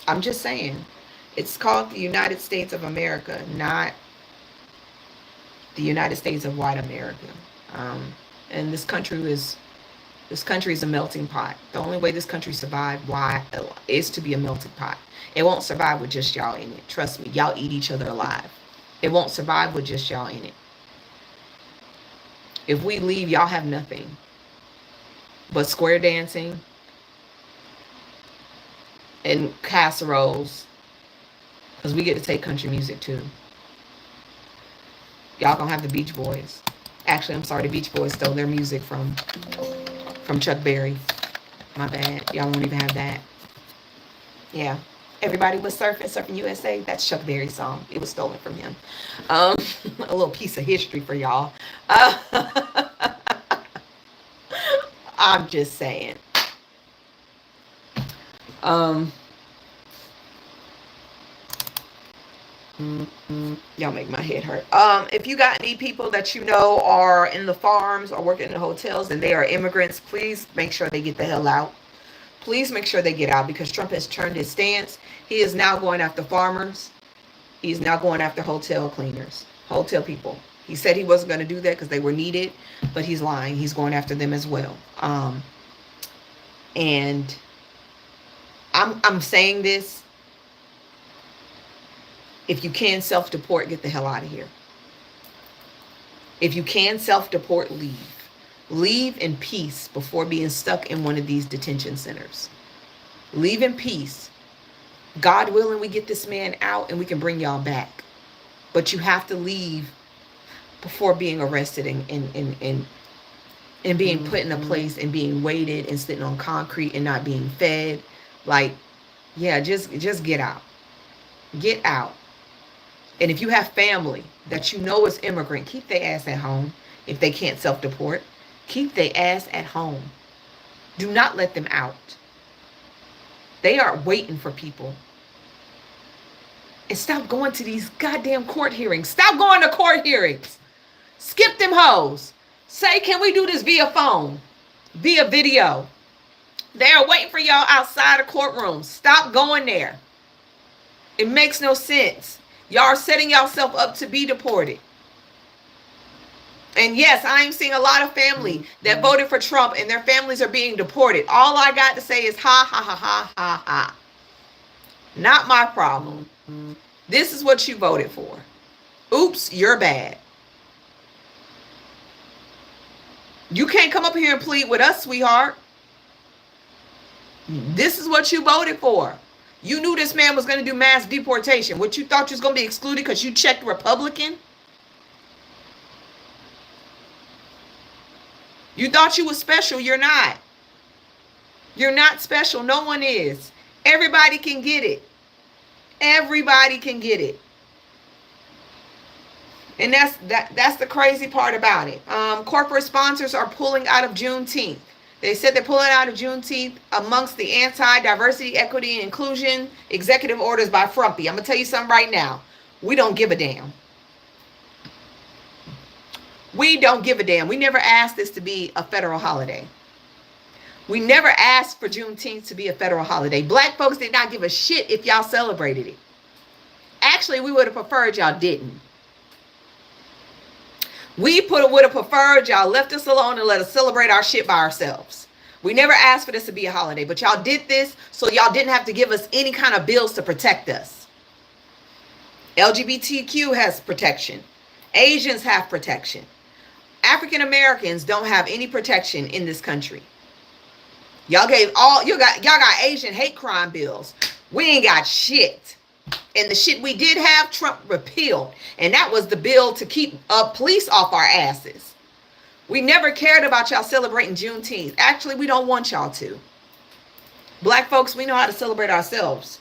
I'm just saying. It's called the United States of America, not the United States of white America. And this country is a melting pot. The only way this country survived is to be a melting pot. It won't survive with just y'all in it. Trust me, y'all eat each other alive. It won't survive with just y'all in it. If we leave, y'all have nothing but square dancing and casseroles. Because we get to take country music too. Y'all gonna have the Beach Boys. Actually, I'm sorry, the Beach Boys stole their music from Chuck Berry. My bad. Y'all won't even have that. Yeah. Everybody was surfing USA. That's Chuck Berry's song. It was stolen from him. A little piece of history for y'all. I'm just saying. Y'all make my head hurt. If you got any people that you know are in the farms or working in the hotels and they are immigrants, please make sure they get the hell out. Please make sure they get out, because Trump has turned his stance. He is now going after farmers. He's now going after hotel cleaners, hotel people. He said he wasn't going to do that because they were needed, but he's lying. He's going after them as well. And I'm saying this. If you can self-deport, get the hell out of here. If you can self-deport, leave. Leave in peace before being stuck in one of these detention centers. Leave in peace. God willing, we get this man out and we can bring y'all back. But you have to leave before being arrested and being put in a place and being weighted and sitting on concrete and not being fed. Like, yeah, just get out. Get out. And if you have family that you know is immigrant, keep their ass at home. If they can't self-deport, keep their ass at home. Do not let them out. They are waiting for people. And stop going to these goddamn court hearings. Stop going to court hearings. Skip them hoes. Say, can we do this via phone? Via video? They are waiting for y'all outside the courtroom. Stop going there. It makes no sense. Y'all are setting yourself up to be deported. And yes, I am seeing a lot of family that voted for Trump and their families are being deported. All I got to say is ha, ha, ha, ha, ha, ha. Not my problem. This is what you voted for. Oops, you're bad. You can't come up here and plead with us, sweetheart. This is what you voted for. You knew this man was going to do mass deportation. What you thought you was going to be excluded because you checked Republican? You thought you was special. You're not. You're not special. No one is. Everybody can get it. Everybody can get it. And that's the crazy part about it. Corporate sponsors are pulling out of Juneteenth. They said they're pulling out of Juneteenth amongst the anti-diversity, equity, and inclusion executive orders by Frumpy. I'm going to tell you something right now. We don't give a damn. We don't give a damn. We never asked this to be a federal holiday. We never asked for Juneteenth to be a federal holiday. Black folks did not give a shit if y'all celebrated it. Actually, we would have preferred y'all didn't. We would have preferred y'all left us alone and let us celebrate our shit by ourselves. We never asked for this to be a holiday, but y'all did this so y'all didn't have to give us any kind of bills to protect us. LGBTQ has protection. Asians have protection. African Americans don't have any protection in this country. Y'all got Asian hate crime bills. We ain't got shit. And the shit we did have, Trump repealed. And that was the bill to keep police off our asses. We never cared about y'all celebrating Juneteenth. Actually, we don't want y'all to. Black folks, we know how to celebrate ourselves.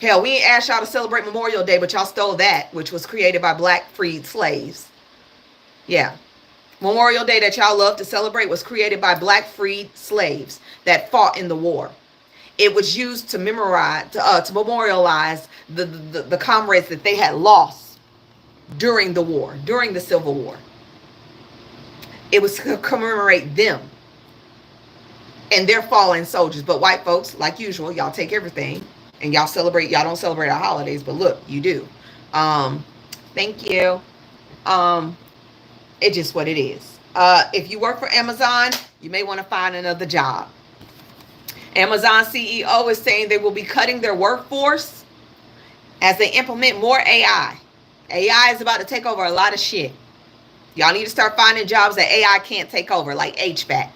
Hell, we ain't asked y'all to celebrate Memorial Day, but y'all stole that, which was created by black freed slaves. Yeah. Memorial Day that y'all love to celebrate was created by black freed slaves that fought in the war. It was used to memorialize the comrades that they had lost during the war, during the Civil War. It was to commemorate them and their fallen soldiers. But white folks, like usual, y'all take everything and y'all don't celebrate our holidays, but look, you do. Thank you. It's just what it is. If you work for Amazon, you may want to find another job. Amazon CEO is saying they will be cutting their workforce as they implement more AI. AI is about to take over a lot of shit. Y'all need to start finding jobs that AI can't take over, like HVAC.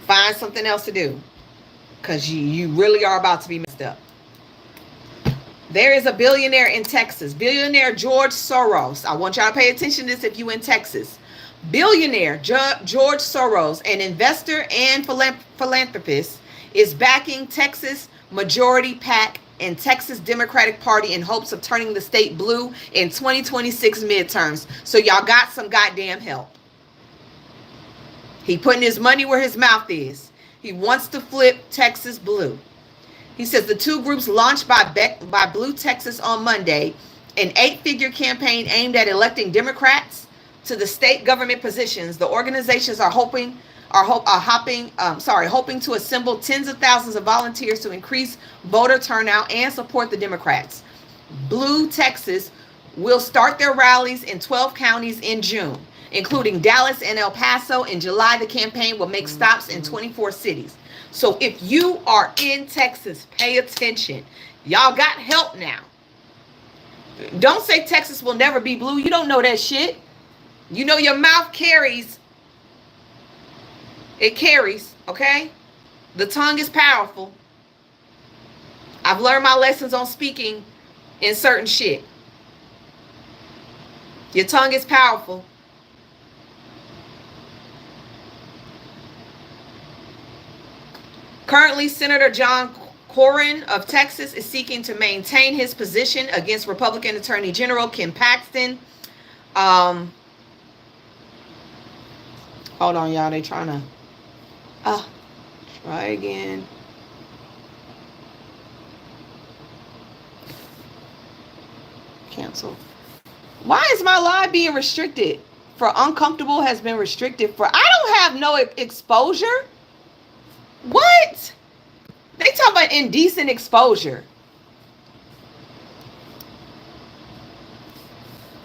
Find something else to do, because you really are about to be messed up. There is a billionaire in Texas, billionaire George Soros. I want y'all to pay attention to this if you in Texas. Billionaire George Soros, an investor and philanthropist, is backing Texas Majority PAC and Texas Democratic Party in hopes of turning the state blue in 2026 midterms. So y'all got some goddamn help. He putting his money where his mouth is. He wants to flip Texas blue. He says the two groups launched by Blue Texas on Monday, an 8-figure campaign aimed at electing Democrats to the state government positions. The organizations are hoping to assemble tens of thousands of volunteers to increase voter turnout and support the Democrats. Blue Texas will start their rallies in 12 counties in June, including Dallas and El Paso. In July, the campaign will make stops in 24 cities. So if you are in Texas, pay attention. Y'all got help now. Don't say Texas will never be blue. You don't know that shit. You know your mouth carries. It carries, okay? The tongue is powerful. I've learned my lessons on speaking in certain shit. Your tongue is powerful. Currently, Senator John Cornyn of Texas is seeking to maintain his position against Republican Attorney General Ken Paxton. Hold on, y'all. They trying to try again. Cancel. Why is my live being restricted? For uncomfortable has been restricted for. I don't have no exposure. What? They talk about indecent exposure.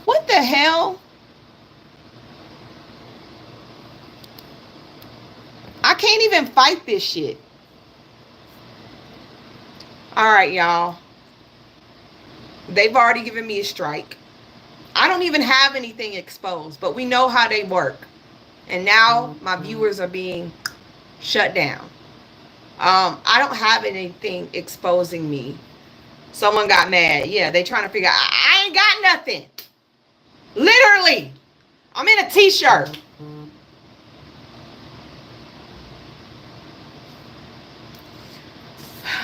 What the hell? I can't even fight this shit. All right, y'all. They've already given me a strike. I don't even have anything exposed, but we know how they work. And now my viewers are being shut down. I don't have anything exposing me. Someone got mad. Yeah, they trying to figure out. I ain't got nothing. Literally. I'm in a t-shirt.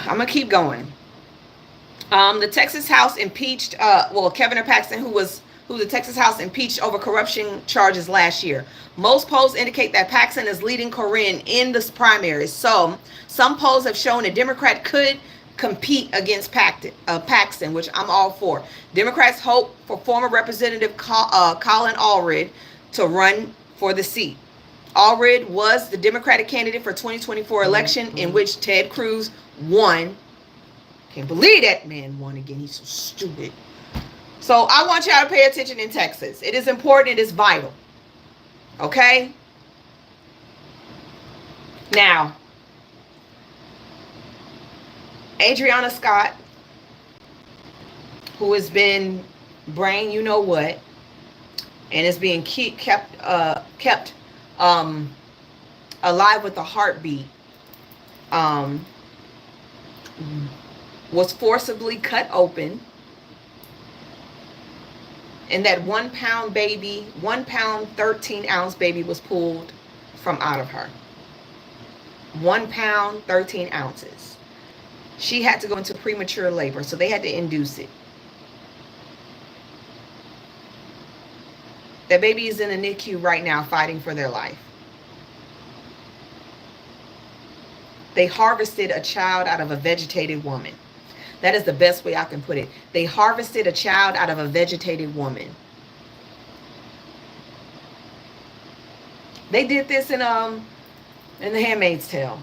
I'm going to keep going. The Texas House impeached, Kevin Paxton, who the Texas House impeached over corruption charges last year. Most polls indicate that Paxton is leading Corinne in this primaries. So some polls have shown a Democrat could compete against Paxton, which I'm all for. Democrats hope for former Representative Colin Allred to run for the seat. Allred was the Democratic candidate for 2024 election in which Ted Cruz won. Can't believe that man won again. He's so stupid. So I want y'all to pay attention in Texas. It is important. It is vital. Okay? Now, Adriana Scott, who has been brain you know what, and is being kept alive with a heartbeat, was forcibly cut open, and that 1 pound baby, 1 pound 13-ounce baby was pulled from out of her. 1 pound 13 ounces. She had to go into premature labor, so they had to induce it. That baby is in a NICU right now fighting for their life. They harvested a child out of a vegetated woman. That is the best way I can put it. They harvested a child out of a vegetated woman. They did this in The Handmaid's Tale.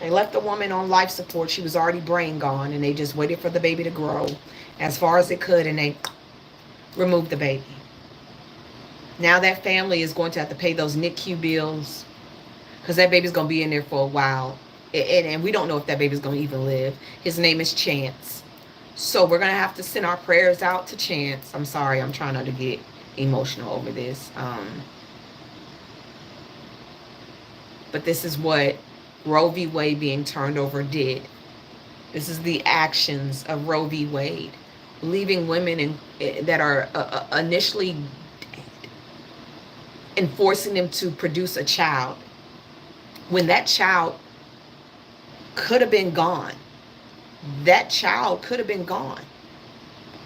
They left the woman on life support. She was already brain gone, and they just waited for the baby to grow as far as it could, and they removed the baby. Now that family is going to have to pay those NICU bills because that baby's going to be in there for a while. And we don't know if that baby's going to even live. His name is Chance. So we're going to have to send our prayers out to Chance. I'm sorry. I'm trying not to get emotional over this. But this is what Roe v. Wade being turned over did. This is the actions of Roe v. Wade. Leaving women that are initially dead and forcing them to produce a child when that child could have been gone. That child could have been gone.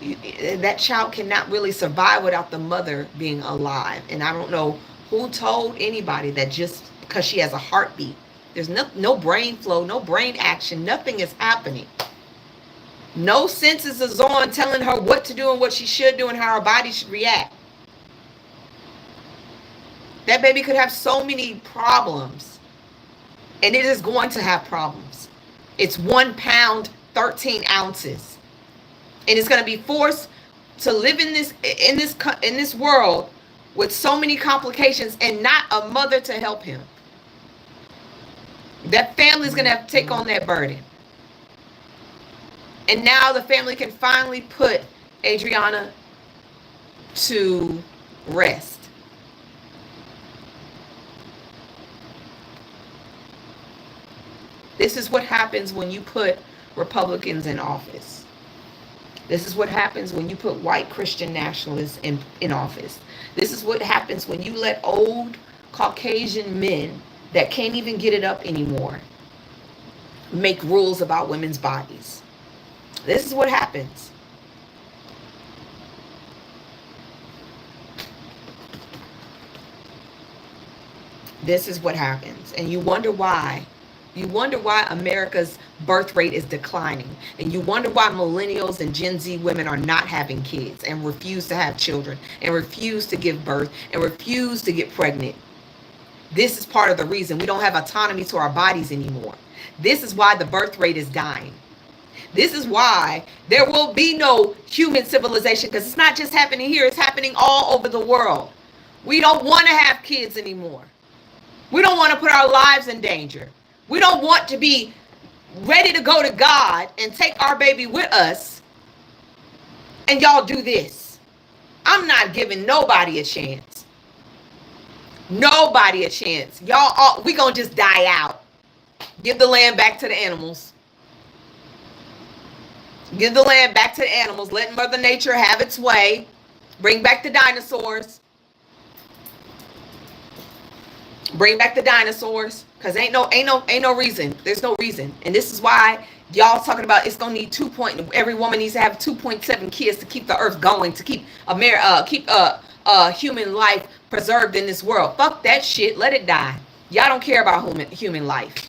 That child cannot really survive without the mother being alive. And I don't know who told anybody that just because she has a heartbeat, there's no brain flow, no brain action, nothing is happening. No senses is on telling her what to do and what she should do and how her body should react. That baby could have so many problems. And it is going to have problems. It's 1 pound, 13 ounces. And it's going to be forced to live in this world with so many complications and not a mother to help him. That family is going to have to take on that burden. And now the family can finally put Adriana to rest. This is what happens when you put Republicans in office. This is what happens when you put white Christian nationalists in office. This is what happens when you let old Caucasian men that can't even get it up anymore make rules about women's bodies. This is what happens. This is what happens. And you wonder why. You wonder why America's birth rate is declining. And you wonder why millennials and Gen Z women are not having kids and refuse to have children and refuse to give birth and refuse to get pregnant. This is part of the reason we don't have autonomy to our bodies anymore. This is why the birth rate is dying. This is why there will be no human civilization, because it's not just happening here. It's happening all over the world. We don't want to have kids anymore. We don't want to put our lives in danger. We don't want to be ready to go to God and take our baby with us. And y'all do this. I'm not giving nobody a chance. Nobody a chance. Y'all, we gonna just die out. Give the land back to the animals. Give the land back to the animals. Let Mother Nature have its way. Bring back the dinosaurs. Bring back the dinosaurs. Cause ain't no reason. There's no reason. And this is why y'all talking about it's gonna need every woman needs to have 2.7 kids to keep the earth going, to keep human life preserved in this world. Fuck that shit. Let it die. Y'all don't care about human life.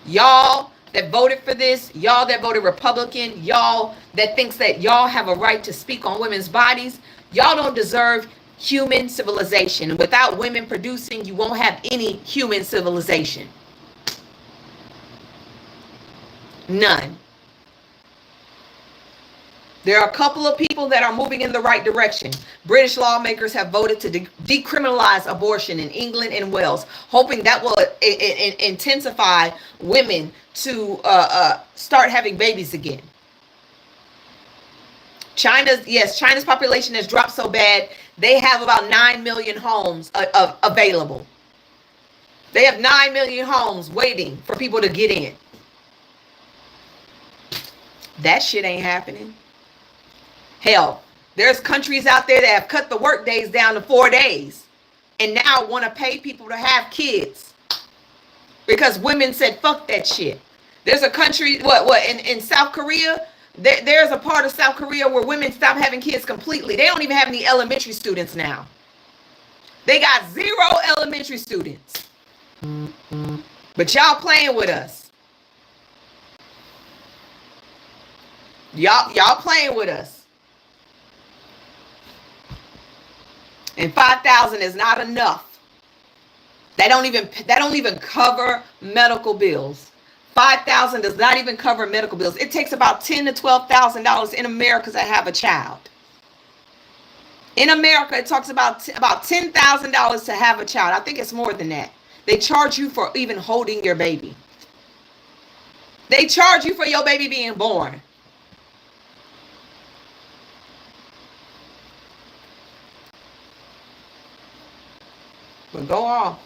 Y'all that voted for this, y'all that voted Republican, y'all that thinks that y'all have a right to speak on women's bodies, y'all don't deserve human civilization. And without women producing, you won't have any human civilization. None. There are a couple of people that are moving in the right direction. British lawmakers have voted to decriminalize abortion in England and Wales, hoping that will intensify women to start having babies again. China's population has dropped so bad, they have about 9 million homes available. They have 9 million homes waiting for people to get in. That shit ain't happening. Hell, there's countries out there that have cut the work days down to 4 days and now want to pay people to have kids because women said fuck that shit. There's a country in South Korea. There's a part of South Korea where women stop having kids completely. They don't even have any elementary students now. They got 0 elementary students. But y'all playing with us. Y'all playing with us. And 5,000 is not enough. That don't even cover medical bills. 5,000 does not even cover medical bills. It takes about $10,000 to $12,000 in America to have a child. In America, it talks about $10,000 to have a child. I think it's more than that. They charge you for even holding your baby. They charge you for your baby being born. But go off.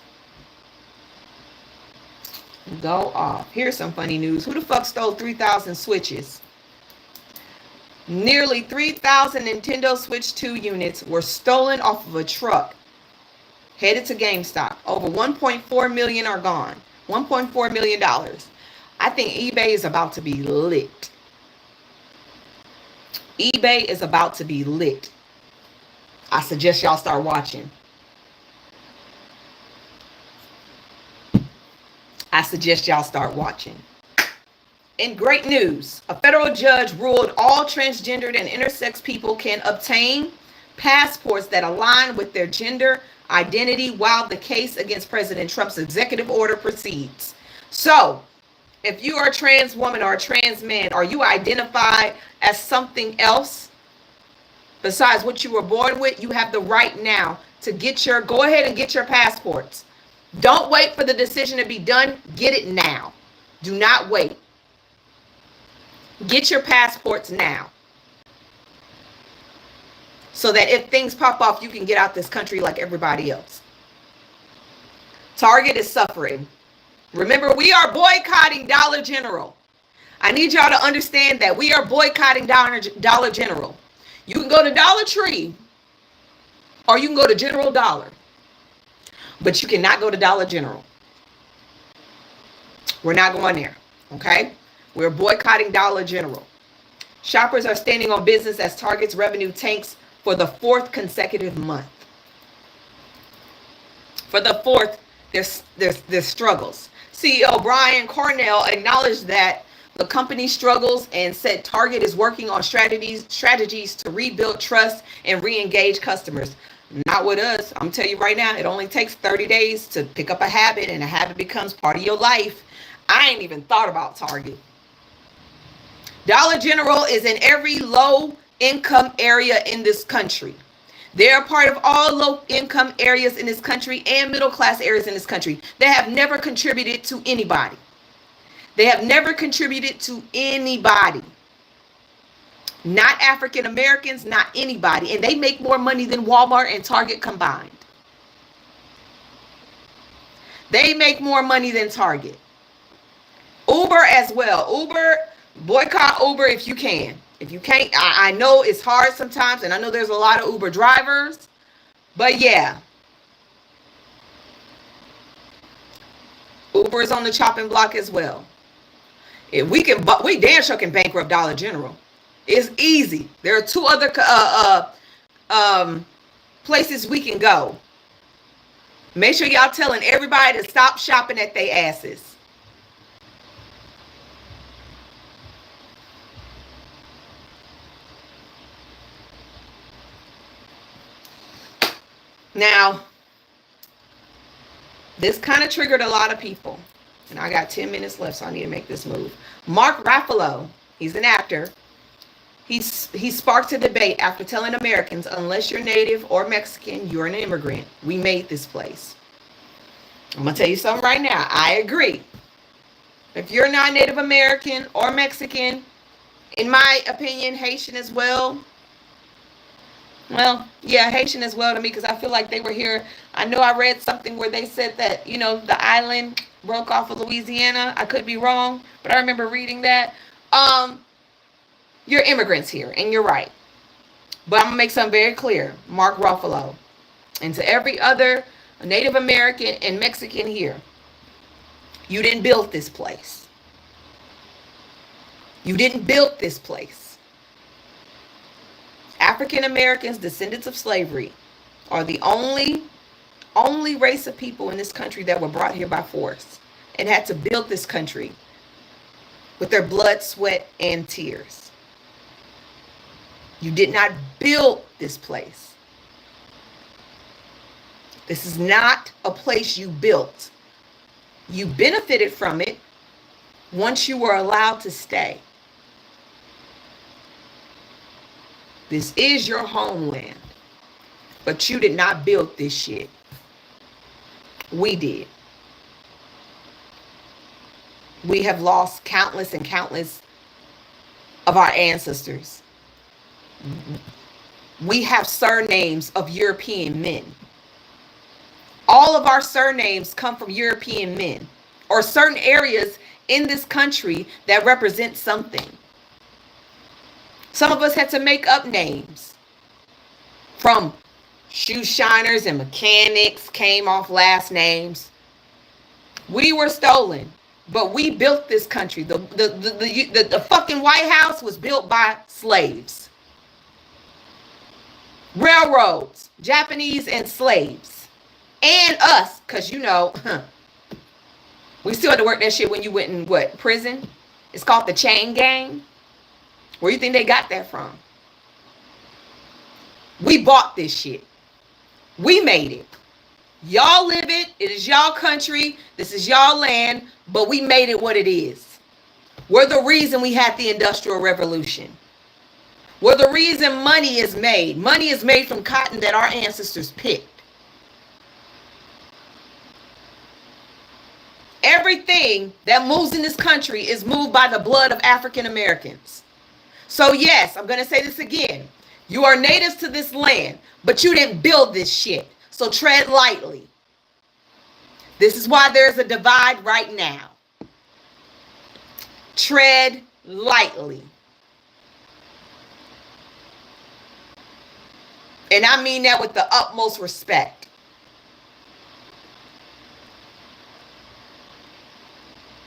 Go off. Here's some funny news. Who the fuck stole 3,000 Switches? Nearly 3,000 Nintendo Switch 2 units were stolen off of a truck headed to GameStop. Over 1.4 million are gone. $1.4 million. I think eBay is about to be lit. eBay is about to be lit. I suggest y'all start watching. I suggest y'all start watching. In great news, a federal judge ruled all transgendered and intersex people can obtain passports that align with their gender identity while the case against President Trump's executive order proceeds. So, if you are a trans woman or a trans man, or you identify as something else besides what you were born with, you have the right now to go ahead and get your passports. Don't wait for the decision to be done. Get it now. Do not wait. Get your passports now. So that if things pop off, you can get out this country like everybody else. Target is suffering. Remember, we are boycotting Dollar General. I need y'all to understand that we are boycotting Dollar General. You can go to Dollar Tree or you can go to General Dollar. But you cannot go to Dollar General. We're not going there, okay? We're boycotting Dollar General. Shoppers are standing on business as Target's revenue tanks for the 4th consecutive month. For the 4th, there's struggles. CEO Brian Cornell acknowledged that the company struggles and said Target is working on strategies to rebuild trust and re-engage customers. Not with us. I'm telling you right now, it only takes 30 days to pick up a habit, and a habit becomes part of your life. I ain't even thought about Target. Dollar General is in every low income area in this country. They're a part of all low income areas in this country and middle class areas in this country. They have never contributed to anybody. They have never contributed to anybody. Not African Americans, not anybody. And they make more money than Walmart and Target combined. They make more money than Target. Uber as well. Uber, boycott Uber if you can. If you can't, I know it's hard sometimes, and I know there's a lot of Uber drivers. But yeah. Uber is on the chopping block as well. If we can, we damn sure can bankrupt Dollar General. It's easy. There are two other places we can go. Make sure y'all telling everybody to stop shopping at their asses. Now, this kind of triggered a lot of people. And I got 10 minutes left, so I need to make this move. Mark Ruffalo, he's an actor. He sparked a debate after telling Americans, unless you're Native or Mexican, you're an immigrant. We made this place. I'm going to tell you something right now. I agree. If you're not Native American or Mexican, in my opinion, Haitian as well. Well, yeah, Haitian as well to me, because I feel like they were here. I know I read something where they said that, you know, the island broke off of Louisiana. I could be wrong, but I remember reading that. You're immigrants here, and you're right. But I'm going to make something very clear. Mark Ruffalo. And to every other Native American and Mexican here, you didn't build this place. You didn't build this place. African Americans, descendants of slavery, are the only race of people in this country that were brought here by force and had to build this country with their blood, sweat, and tears. You did not build this place. This is not a place you built. You benefited from it once you were allowed to stay. This is your homeland, but you did not build this shit. We did. We have lost countless and countless of our ancestors. We have surnames of European men. All of our surnames come from European men, or certain areas in this country that represent something. Some of us had to make up names. From shoe shiners and mechanics came off last names. We were stolen, but we built this country. The fucking White House was built by slaves. Railroads, Japanese and slaves. And us, because you know, we still had to work that shit when you went in what, prison? It's called the chain gang. Where you think they got that from? We bought this shit. We made it. Y'all live it. It is y'all country. This is y'all land. But we made it what it is. We're the reason we had the Industrial Revolution. We're the reason money is made. Money is made from cotton that our ancestors picked. Everything that moves in this country is moved by the blood of African Americans. So yes, I'm going to say this again. You are natives to this land, but you didn't build this shit. So tread lightly. This is why there's a divide right now. Tread lightly. And I mean that with the utmost respect.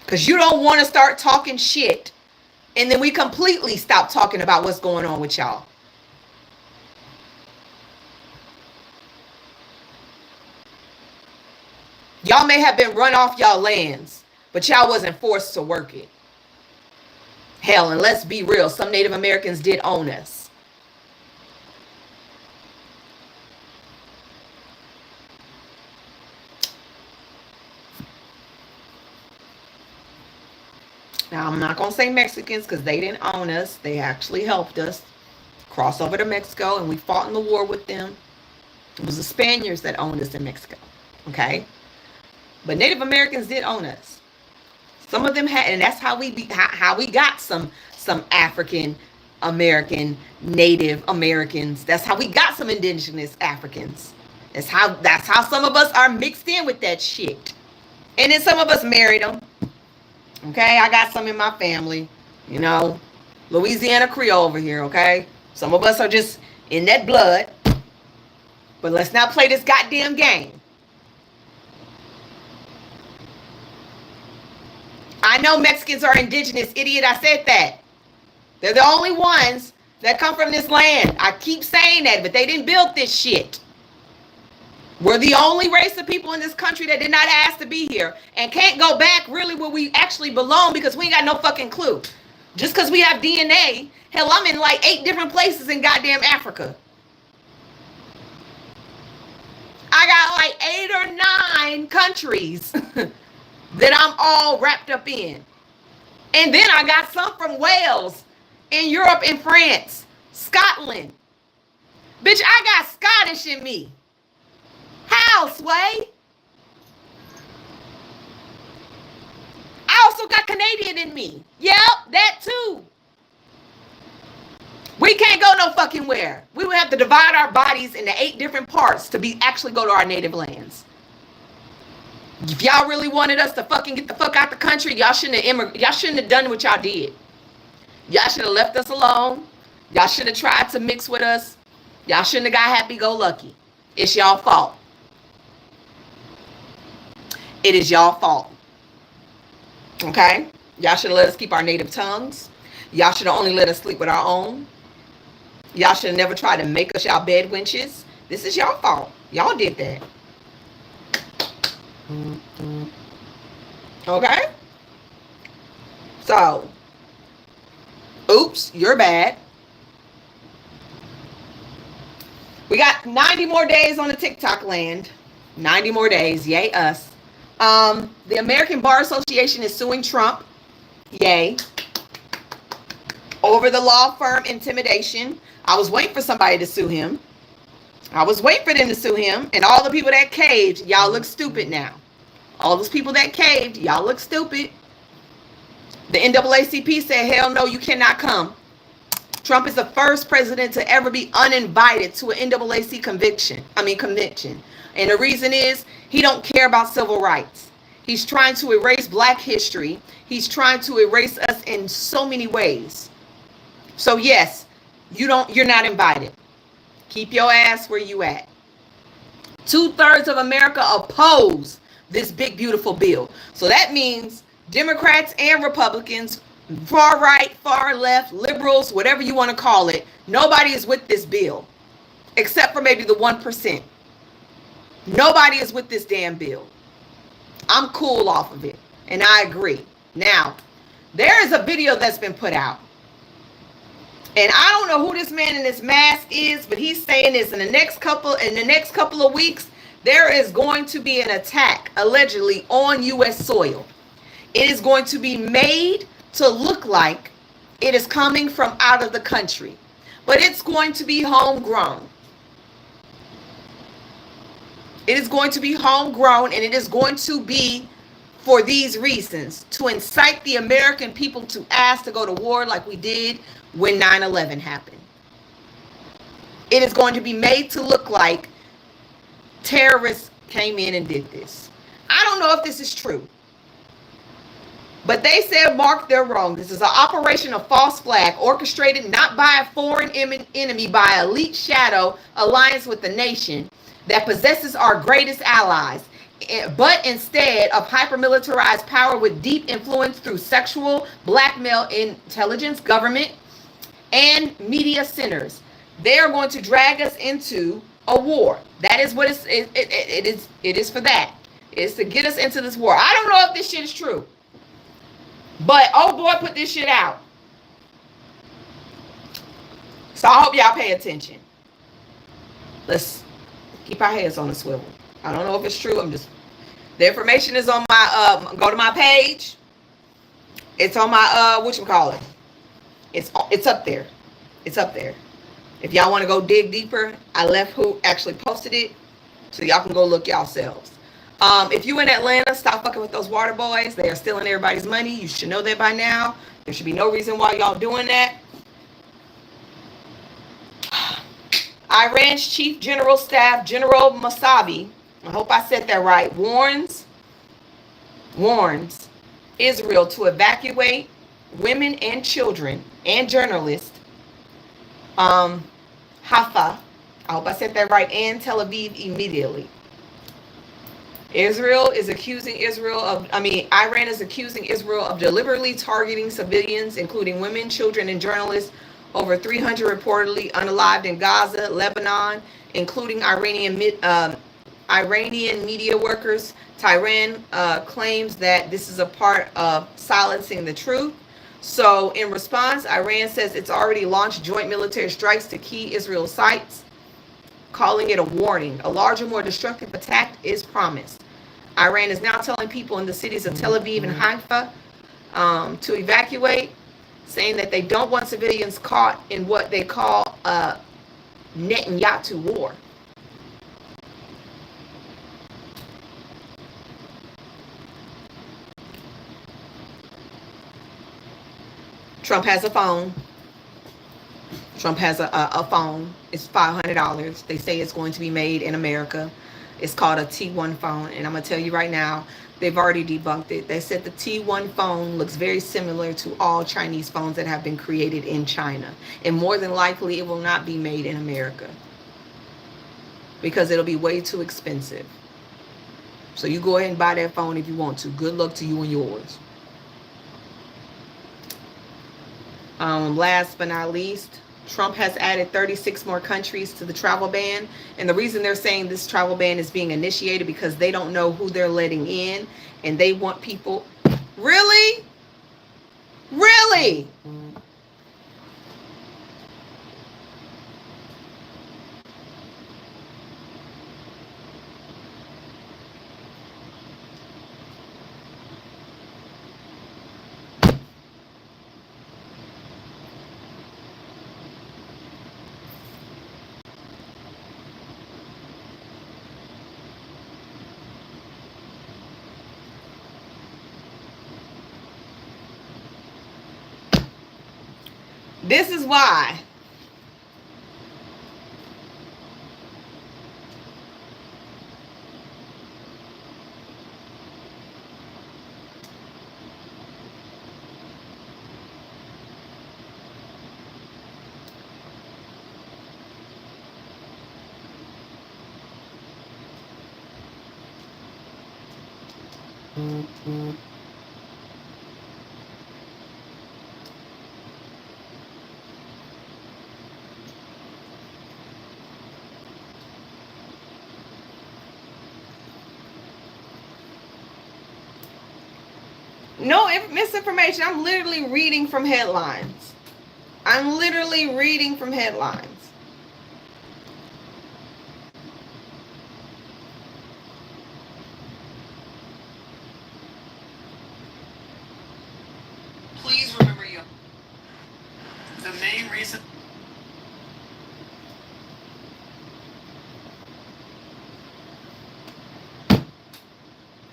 Because you don't want to start talking shit and then we completely stop talking about what's going on with y'all. Y'all may have been run off y'all lands, but y'all wasn't forced to work it. Hell, and let's be real, some Native Americans did own us. Now, I'm not going to say Mexicans because they didn't own us. They actually helped us cross over to Mexico, and we fought in the war with them. It was the Spaniards that owned us in Mexico, okay? But Native Americans did own us. Some of them had, and that's how we got some African American, Native Americans. That's how we got some indigenous Africans. That's how some of us are mixed in with that shit. And then some of us married them. Okay, I got some in my family, you know, Louisiana Creole over here, okay? Some of us are just in that blood. But let's not play this goddamn game. I know Mexicans are indigenous, idiot. I said that. They're the only ones that come from this land. I keep saying that, but they didn't build this shit. We're the only race of people in this country that did not ask to be here and can't go back really where we actually belong because we ain't got no fucking clue. Just because we have DNA, hell, I'm in like 8 different places in goddamn Africa. I got like 8 or 9 countries that I'm all wrapped up in. And then I got some from Wales, in Europe and France, Scotland. Bitch, I got Scottish in me. How, Sway? I also got Canadian in me. Yep, that too. We can't go no fucking where. We would have to divide our bodies into 8 different parts to be actually go to our native lands. If y'all really wanted us to fucking get the fuck out the country, y'all shouldn't have done what y'all did. Y'all should have left us alone. Y'all should have tried to mix with us. Y'all shouldn't have got happy-go-lucky. It's y'all fault. It is y'all fault. Okay? Y'all should have let us keep our native tongues. Y'all should have only let us sleep with our own. Y'all should have never tried to make us y'all bed wenches. This is y'all fault. Y'all did that. Okay? So, oops, you're bad. We got 90 more days on the TikTok land. 90 more days. Yay, us. The American Bar Association is suing Trump. Yay. Over the law firm intimidation. I was waiting for somebody to sue him. I was waiting for them to sue him. And all the people that caved, y'all look stupid now. All those people that caved, y'all look stupid. The NAACP said, hell no, you cannot come. Trump is the first president to ever be uninvited to an NAACP convention. And the reason is he don't care about civil rights. He's trying to erase Black history. He's trying to erase us in so many ways. So yes, you're not invited. Keep your ass where you at. 2/3 of America oppose this big, beautiful bill. So that means Democrats and Republicans, far right, far left, liberals, whatever you want to call it, nobody is with this bill, except for maybe the 1%. Nobody is with this damn bill. I'm cool off of it, and I agree. Now, there is a video that's been put out, and I don't know who this man in this mask is, but he's saying this in the next couple of weeks, there is going to be an attack, allegedly, on U.S. soil. It is going to be made to look like it is coming from out of the country, but it's going to be homegrown. It is going to be homegrown, and it is going to be for these reasons, to incite the American people to ask to go to war like we did when 9/11 happened. It is going to be made to look like terrorists came in and did this. I don't know if this is true, but they said, mark their wrong. This is an operation of false flag orchestrated not by a foreign enemy, by elite shadow alliance with the nation that possesses our greatest allies, but instead of hyper-militarized power with deep influence through sexual blackmail, intelligence, government, and media centers. They are going to drag us into a war. That is what it is for that. It's to get us into this war. I don't know if this shit is true, but oh boy, put this shit out. So I hope y'all pay attention. Let's keep our heads on the swivel. I don't know if it's true. The information is on my, go to my page. It's on my, whatchamacallit. It's up there. It's up there. If y'all want to go dig deeper, I left who actually posted it, so y'all can go look yourselves. If you in Atlanta, stop fucking with those water boys. They are stealing everybody's money. You should know that by now. There should be no reason why y'all doing that. Iran's Chief General Staff, General Mousavi, I hope I said that right, warns Israel to evacuate women and children and journalists, Haifa, I hope I said that right, and Tel Aviv immediately. Iran is accusing Israel of deliberately targeting civilians, including women, children, and journalists. Over 300 reportedly unalived in Gaza, Lebanon, including Iranian media workers. Tehran claims that this is a part of silencing the truth. So, in response, Iran says it's already launched joint military strikes to key Israel sites, calling it a warning. A larger, more destructive attack is promised. Iran is now telling people in the cities of Tel Aviv and Haifa to evacuate, saying that they don't want civilians caught in what they call a Netanyahu war. Trump has a phone. Trump has a phone. It's $500. They say it's going to be made in America. It's called a T1 phone. And I'm going to tell you right now, they've already debunked it. They said the T1 phone looks very similar to all Chinese phones that have been created in China. And more than likely, it will not be made in America, because it'll be way too expensive. So you go ahead and buy that phone if you want to. Good luck to you and yours. Last but not least, Trump has added 36 more countries to the travel ban. And the reason they're saying this travel ban is being initiated because they don't know who they're letting in. And they want people... Really? Really? This is why. No misinformation. I'm literally reading from headlines. I'm literally reading from headlines. Please remember the main reason.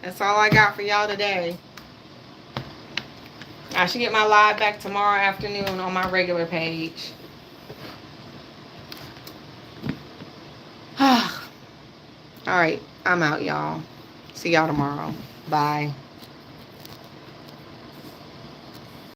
That's all I got for y'all today. I should get my live back tomorrow afternoon on my regular page. All right, I'm out, y'all. See y'all tomorrow. Bye.